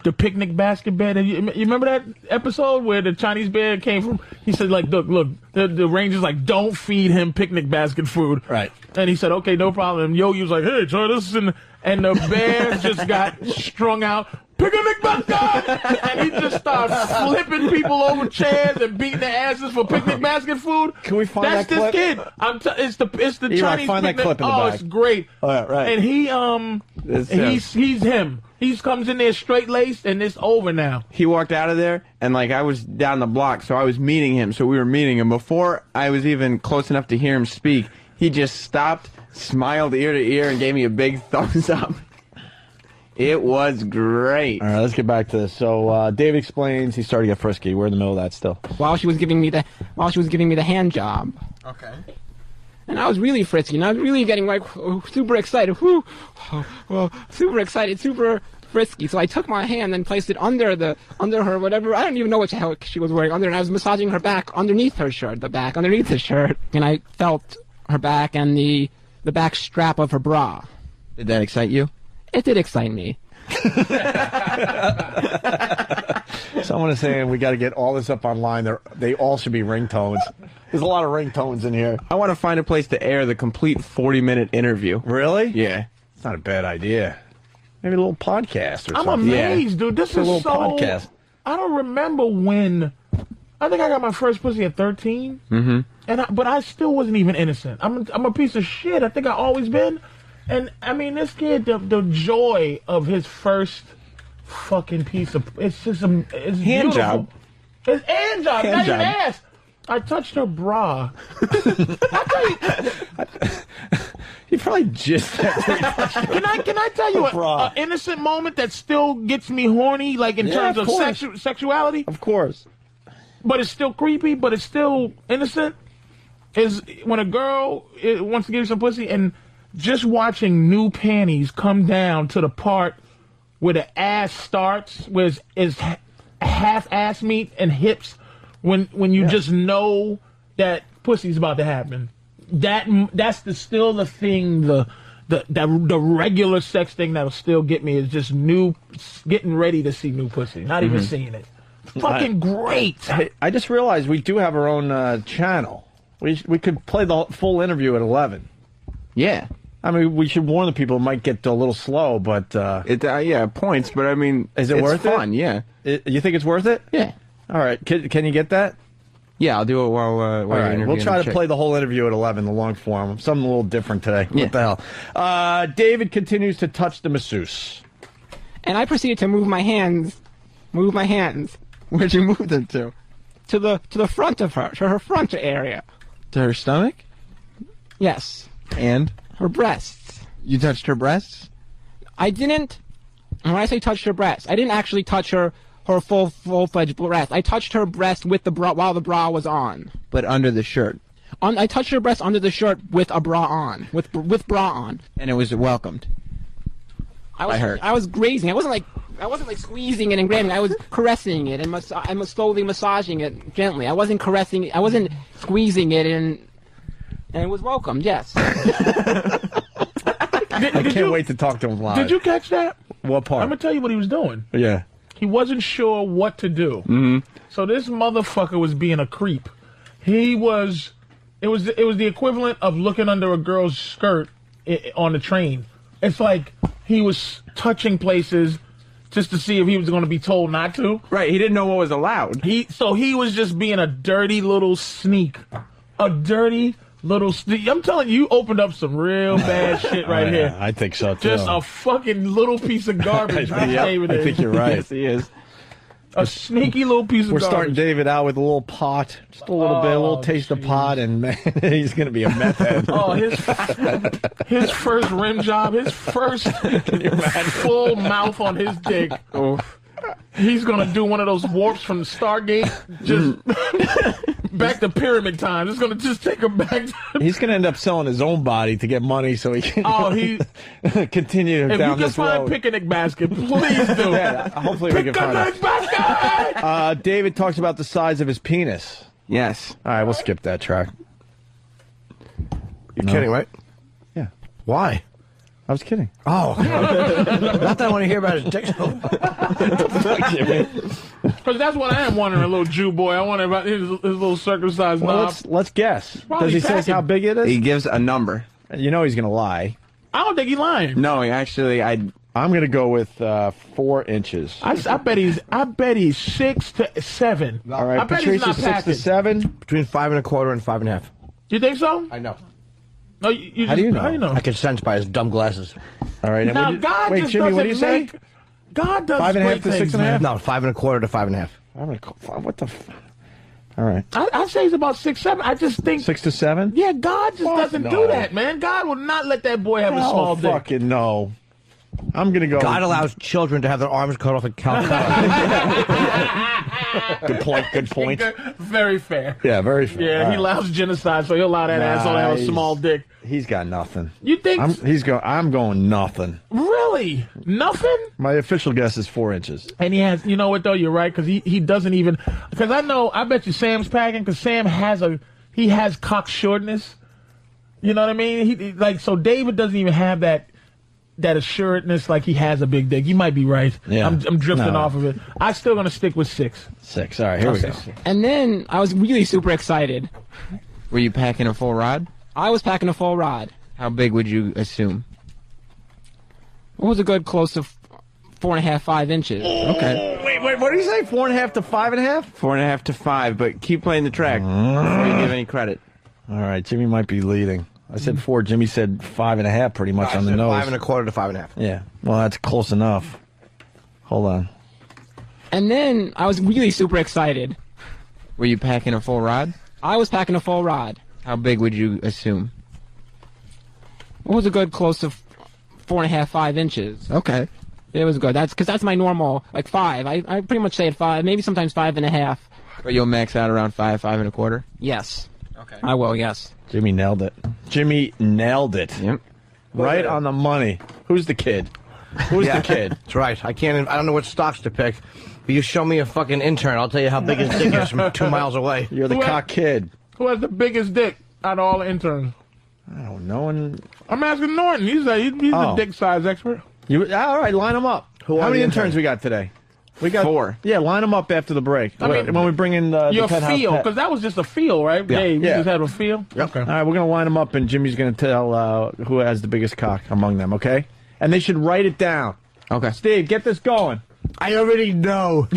the picnic basket bear. You remember that episode where the Chinese bear came from? He said, like, look, the ranger's like, don't feed him picnic basket food. Right. And he said, okay, no problem. And Yogi was like, hey, try this. And the bear just got strung out. picnic basket, and he just starts flipping people over chairs and beating their asses for picnic basket food. Can we find That's that clip? this kid. It's the Eli, Chinese find that picnic. clip in the oh, back. it's great. Right. And It's he's him. He comes in there straight laced, and it's over now. He walked out of there, and like I was down the block, so I was meeting him. So we were meeting him before I was even close enough to hear him speak. He just stopped, smiled ear to ear, and gave me a big thumbs up. It was great. All right, let's get back to this. So David explains he started to get frisky. We're in the middle of that still. While she was giving me the hand job. Okay. And I was really frisky, and I was really getting like super excited. Whew. Well, super excited, super frisky. So I took my hand and placed it under her whatever. I don't even know what the hell she was wearing under, and I was massaging her back underneath her shirt, the back underneath the shirt, and I felt her back and the back strap of her bra. Did that excite you? It did excite me. Someone is saying we got to get all this up online. They all should be ringtones. There's a lot of ringtones in here. I want to find a place to air the complete 40-minute interview. Really? Yeah. It's not a bad idea. Maybe a little podcast or I'm something. amazed, dude. This It's a is little so. podcast. I don't remember when. I think I got my first pussy at 13. Mm-hmm. But I still wasn't even innocent. I'm a piece of shit. I think I always been. And I mean, this kid, the joy of his first fucking piece of it's just it's Hand beautiful. job. It's hand job. Hand Not even job. ass. I touched her bra. He probably just Can I tell you an innocent moment that still gets me horny, like in terms of sexuality? Of course. But it's still creepy, but it's still innocent. Is when a girl wants to give you some pussy, and just watching new panties come down to the part where the ass starts, where is half ass meat and hips, when you just know that pussy's about to happen. That's still the thing. The regular sex thing that'll still get me is just getting ready to see new pussy, not even seeing it. Fucking great. Hey, I just realized we do have our own channel. We could play the full interview at 11. Yeah. I mean, we should warn the people. It might get a little slow, but points. But I mean, is it worth fun? Yeah. You think it's worth it? Yeah. All right. Can you get that? Yeah, I'll do it while you're interviewing. We'll try the to chick. play the whole interview at 11, the long form. Something a little different today. Yeah. What the hell? David continues to touch the masseuse. And I proceeded to move my hands. Where'd you move them to? To the front of her, to her front area. To her stomach? Yes. And? Her breasts. You touched her breasts? I didn't. When I say touch her breasts, I didn't actually touch her full-fledged breast. I touched her breast with the bra while the bra was on. But under the shirt? I touched her breast under the shirt with a bra on, with bra on. And it was welcomed. I was grazing. I wasn't like squeezing it and grabbing it. I was caressing it and I was slowly massaging it gently. I wasn't caressing it. I wasn't squeezing it and it was welcomed. Yes. I can't wait to talk to him live. Did you catch that? What part? I'm gonna tell you what he was doing. Yeah. He wasn't sure what to do. Mm-hmm. So this motherfucker was being a creep. It was the equivalent of looking under a girl's skirt on the train. It's like he was touching places just to see if he was going to be told not to. Right, he didn't know what was allowed. So he was just being a dirty little sneak. A dirty little sneak. I'm telling you, you opened up some real bad shit right here. I think so, too. Just a fucking little piece of garbage. I think you're right. Yes, he is. A sneaky little piece of We're garbage. starting David out with a little pot, just a little bit, a little taste of pot, and man, he's going to be a meth head. Oh, his first rim job, his first full mouth on his dick. Oh. He's gonna do one of those warps from Stargate, just back to pyramid time. It's gonna just take him back. He's going to end up selling his own body to get money so he can continue If you down can this find road. picnic basket, please do. Yeah, hopefully we can find it. Picnic basket. David talks about the size of his penis. Yes. All right, we'll skip that track. You're kidding, right? Yeah. Why? I was kidding. Oh. Not that I want to hear about his dick. Because that's what I am wondering, a little Jew boy. I wonder about his little circumcised Well, knob. let's guess. Probably Does he say packing. how big it is? He gives a number. You know he's going to lie. I don't think he's lying. No, actually, I'm going to go with 4 inches. I bet he's 6 to 7. All right, I bet he's Patricia, not 6 to 7. Between 5 1/4 and 5 1/2. You think so? I know. No, you How do you know? How do you know? I can sense by his dumb glasses. All right. Now, God wait, just Jimmy, what do you doesn't say? make... God does 5 1/2 great to 6 things, 1/2? man. No, 5 1/4 to 5 1/2. What the? All right. I'd say he's about 6, 7. I just think 6 to 7. Yeah, God just doesn't no. do that, man. God will not let that boy have a small dick. Fucking no. I'm gonna go. God allows children to have their arms cut off in Calcutta. Good point. Good point. Very fair. Yeah, very fair. Yeah, he allows genocide, so he'll allow that asshole to have a small dick. He's got nothing. You think? I'm going nothing. Really? Nothing? My official guess is 4 inches. And he has, you know what though, you're right, because he doesn't even, because I bet you Sam's packing, because Sam has cock shortness. You know what I mean? So David doesn't even have that assuredness like he has a big dick. You might be right. Yeah. I'm drifting off of it. I'm still going to stick with 6. 6. All right, here we go. And then I was really super excited. Were you packing a full rod? I was packing a full rod. How big would you assume? It was a good close to 4.5, 5 inches. Okay. Wait, what did he say? 4.5 to 5.5? 4.5 to 5, but keep playing the track before you give any credit. All right, Jimmy might be leading. I said 4. Jimmy said 5.5, pretty much on the nose. 5 1/4 to 5 1/2. Yeah. Well, that's close enough. Hold on. And then I was really super excited. Were you packing a full rod? I was packing a full rod. How big would you assume? It was a good close to 4.5, 5 inches. Okay. It was good. That's my normal, like 5. I pretty much say at 5, maybe sometimes 5.5. But you'll max out around 5, 5 1/4? Yes. Okay. I will, yes. Jimmy nailed it. Jimmy nailed it. Yep. Right on the money. Who's the kid? Who's the kid? That's right. I don't know what stocks to pick. But you show me a fucking intern, I'll tell you how big his dick is from 2 miles away. You're the cock kid. Who has the biggest dick out of all the interns? I don't know. I'm asking Norton. He's the dick size expert. All right, line them up. How many interns we got today? We got 4. Yeah, line them up after the break. I mean, when we bring in the your penthouse feel, pet. because that was just a feel, right? Yeah. Dave, you Yeah. just had a feel? Yep. Okay. All right, we're going to line them up, and Jimmy's going to tell who has the biggest cock among them, okay? And they should write it down. Okay. Steve, get this going. I already know.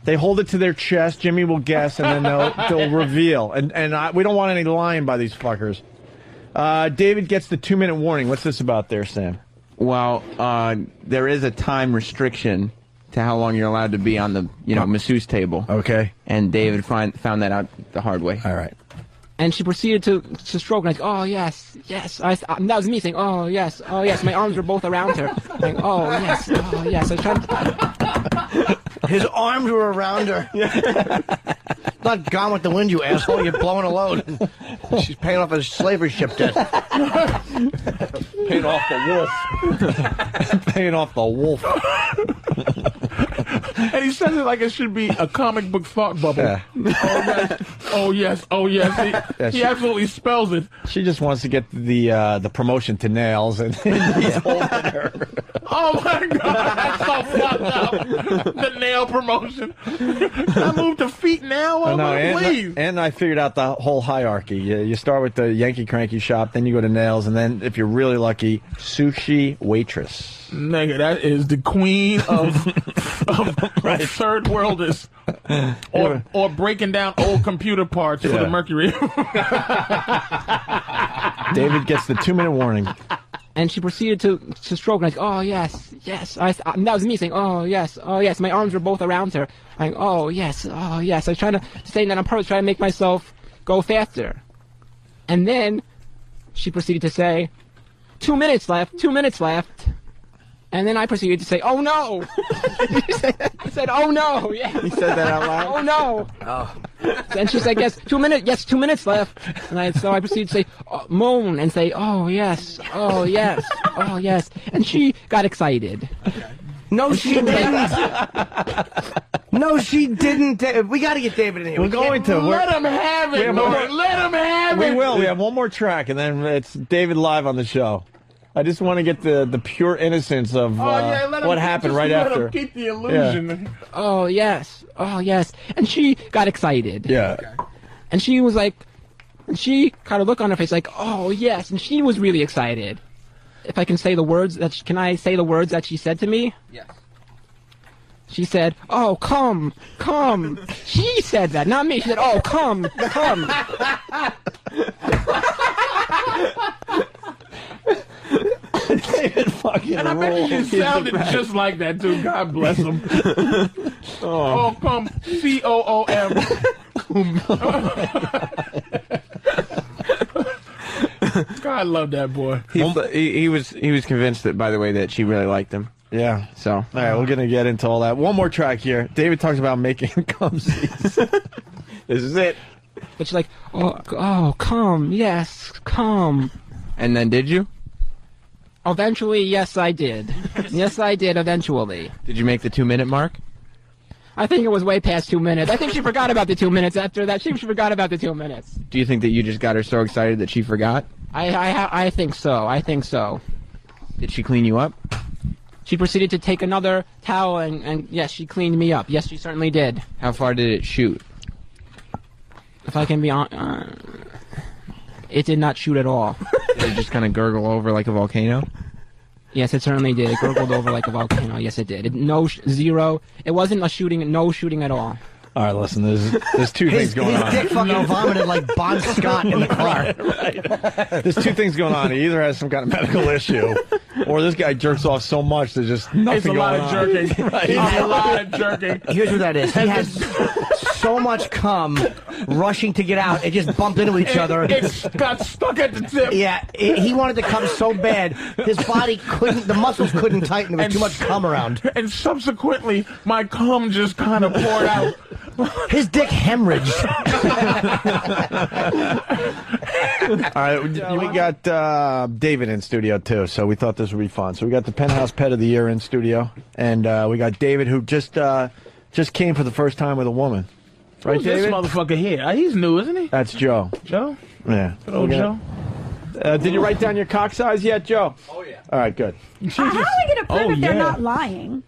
They hold it to their chest. Jimmy will guess, and then they'll reveal. And we don't want any lying by these fuckers. David gets the 2-minute warning. What's this about there, Sam? Well, there is a time restriction to how long you're allowed to be on the, masseuse table. Okay. And David found that out the hard way. All right. And she proceeded to stroke, and I said, oh, yes, yes. That was me saying, oh, yes, oh, yes. My arms were both around her. Like, oh, yes, oh, yes. I was trying to... His arms were around her. Not Gone with the Wind, you asshole. You're blowing a load. She's paying off a slavery ship debt. Paying off the wolf. Paying off the wolf. And he says it like it should be a comic book thought bubble. Yeah. Oh, yes, oh, yes. He absolutely spells it. She just wants to get the promotion to nails, and he's holding her. Oh, my God. That's so fucked up. The nail promotion. I moved to feet now? Oh, my please. And I figured out the whole hierarchy. You start with the Yankee Cranky shop, then you go to nails, and then, if you're really lucky, sushi waitress. Nigga, that is the queen of third worlders. Or breaking down old computer parts for the Mercury. David gets the 2-minute warning. And she proceeded to stroke, and I said, oh, yes, yes. That was me saying, oh, yes, oh, yes. My arms were both around her. Like, oh, yes, oh, yes. I was trying to say that on purpose, trying to make myself go faster. And then she proceeded to say, 2 minutes left, 2 minutes left. And then I proceeded to say, oh, no. I said, oh, no. Yeah. You said that out loud? Oh, no. Oh. And she said, yes, 2 minutes, yes, 2 minutes left. And so I proceeded to say, moan and say, oh, yes, oh, yes, oh, yes. And she got excited. No, she didn't. No, she didn't. We got to get David in here. We're going to. Let him have it, Lord. Let him have it. We will. We have one more track, and then it's David live on the show. I just want to get the pure innocence of what happened right after. Let him keep the illusion. Yeah. Oh, yes. Oh, yes. And she got excited. Yeah. And she was like, and she kind of looked on her face like, oh, yes. And she was really excited. if I can say the words can I say the words that she said to me? Yes. She said, "Oh, come." She said that, not me. She said, "Oh, come." David fucking And I bet it sounded just like that too. God bless him. Oh, come COOM. God, I love that boy. He was convinced that, by the way, that she really liked him. Yeah. So, all right, we're gonna get into all that. One more track here. David talks about making cum seeds. This is it. But she's like, "Oh, come, yes, come." And then did you? Eventually, yes, I did. Yes, I did. Eventually. Did you make the 2-minute mark? I think it was way past 2 minutes. I think she forgot about the 2 minutes after that. She forgot about the 2 minutes. Do you think that you just got her so excited that she forgot? I think so. I think so. Did she clean you up? She proceeded to take another towel and yes, she cleaned me up. Yes, she certainly did. How far did it shoot? If I can be honest, it did not shoot at all. Did it just kind of gurgle over like a volcano? Yes, it certainly did. It gurgled over like a volcano. Yes, it did. Zero. It wasn't a shooting. No shooting at all. All right, listen. There's two things going on. His dick fucking vomited like Bon Scott in the car. Right. There's two things going on. He either has some kind of medical issue, or this guy jerks off so much there's just nothing going on. It's a lot of jerking. Right. It's a lot of jerking. Here's what that is. He has so much cum rushing to get out. It just bumped into each other. It got stuck at the tip. Yeah, he wanted to come so bad. His body couldn't, the muscles couldn't tighten. There was too much cum around. And subsequently, my cum just kind of poured out. His dick hemorrhaged. All right, we got David in studio too, so we thought this would be fun. So we got the Penthouse Pet of the Year in studio, and we got David, who just came for the first time with a woman. Right, Who's David? this motherfucker here? He's new, isn't he? That's Joe. Joe? Yeah. Good old Joe. Did you write down your cock size yet, Joe? Oh, yeah. All right, good. How are we going to prove if they're yeah. not lying?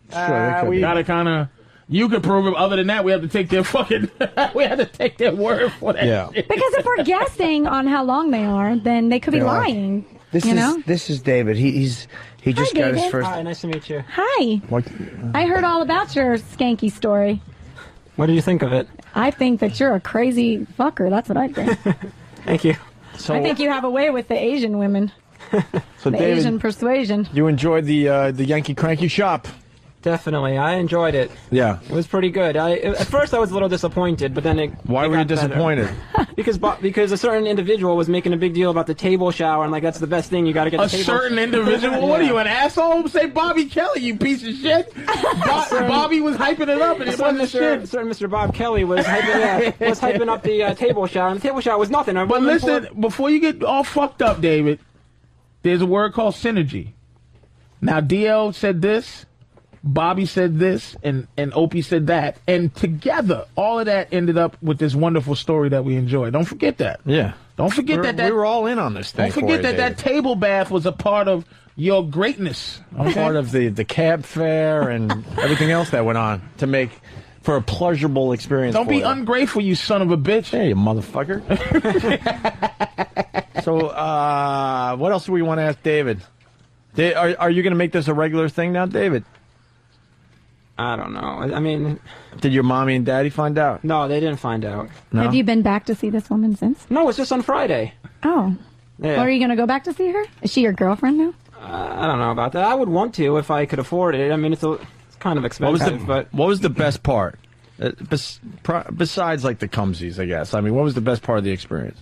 We gotta kind of. You can prove it. Other than that, we have to take their fucking. We have to take their word for that. Yeah. Shit. Because if we're guessing on how long they are, then they could be lying. This is David. He just Hi, got his David. first. Hi, nice to meet you. Hi. What? I heard all about your skanky story. What do you think of it? I think that you're a crazy fucker. That's what I think. Thank you. So, I think you have a way with the Asian women. so The David, Asian persuasion. you enjoyed the Yankee Cranky Shop. Definitely, I enjoyed it. Yeah. It was pretty good. At first, I was a little disappointed, but then it. Why it were you got better. disappointed? Because a certain individual was making a big deal about the table shower, and like that's the best thing. You got to get A the table. certain individual? What are you, an asshole? Say Bobby Kelly, you piece of shit. Bobby was hyping it up, and it wasn't shit. Certain Mr. Bob Kelly was hyping up the table shower, and the table shower was nothing. But listen, before you get all fucked up, David, there's a word called synergy. Now, DL said this, Bobby said this, and Opie said that, and together, all of that ended up with this wonderful story that we enjoyed. Don't forget that. Yeah. Don't forget that we were all in on this thing. Don't forget for you, that table bath was a part of your greatness. I'm part of the cab fare and everything else that went on to make for a pleasurable experience. Don't for be you. ungrateful, you son of a bitch. Hey, you motherfucker. So, what else do we want to ask David? Are you going to make this a regular thing now, David? I don't know. I mean, did your mommy and daddy find out? No, they didn't find out. No? Have you been back to see this woman since? No, it's just on Friday. Oh. Yeah. Well, are you going to go back to see her? Is she your girlfriend now? I don't know about that. I would want to if I could afford it. I mean, it's kind of expensive. What was the best part? Besides, like, the cumsies, I guess. I mean, what was the best part of the experience?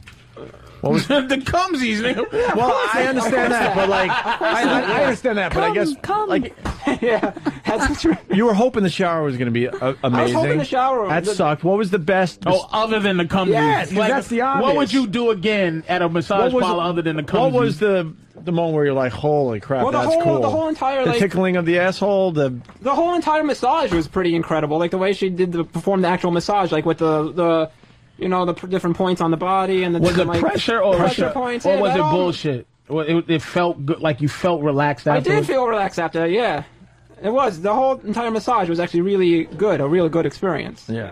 What was the cumsies, nigga? Well, I understand that, but like, I understand that, but I guess, like, yeah, that's true. You were hoping the shower was going to be amazing. I was hoping the shower. That sucked. What was the best? Oh, other than the cumsies. Yes, 'cause that's the obvious. What would you do again at a massage parlor other than the cumsies? What was the moment where you're like, holy crap, that's cool? The whole entire, the like, tickling of the asshole, the whole entire massage was pretty incredible. Like the way she perform the actual massage, like with the different points on the body and the was it different, pressure or pressure points, or yeah, was it all. bullshit? It felt good, like you felt relaxed after. I did feel relaxed after, yeah. It was. The whole entire massage was actually really good, a really good experience. Yeah.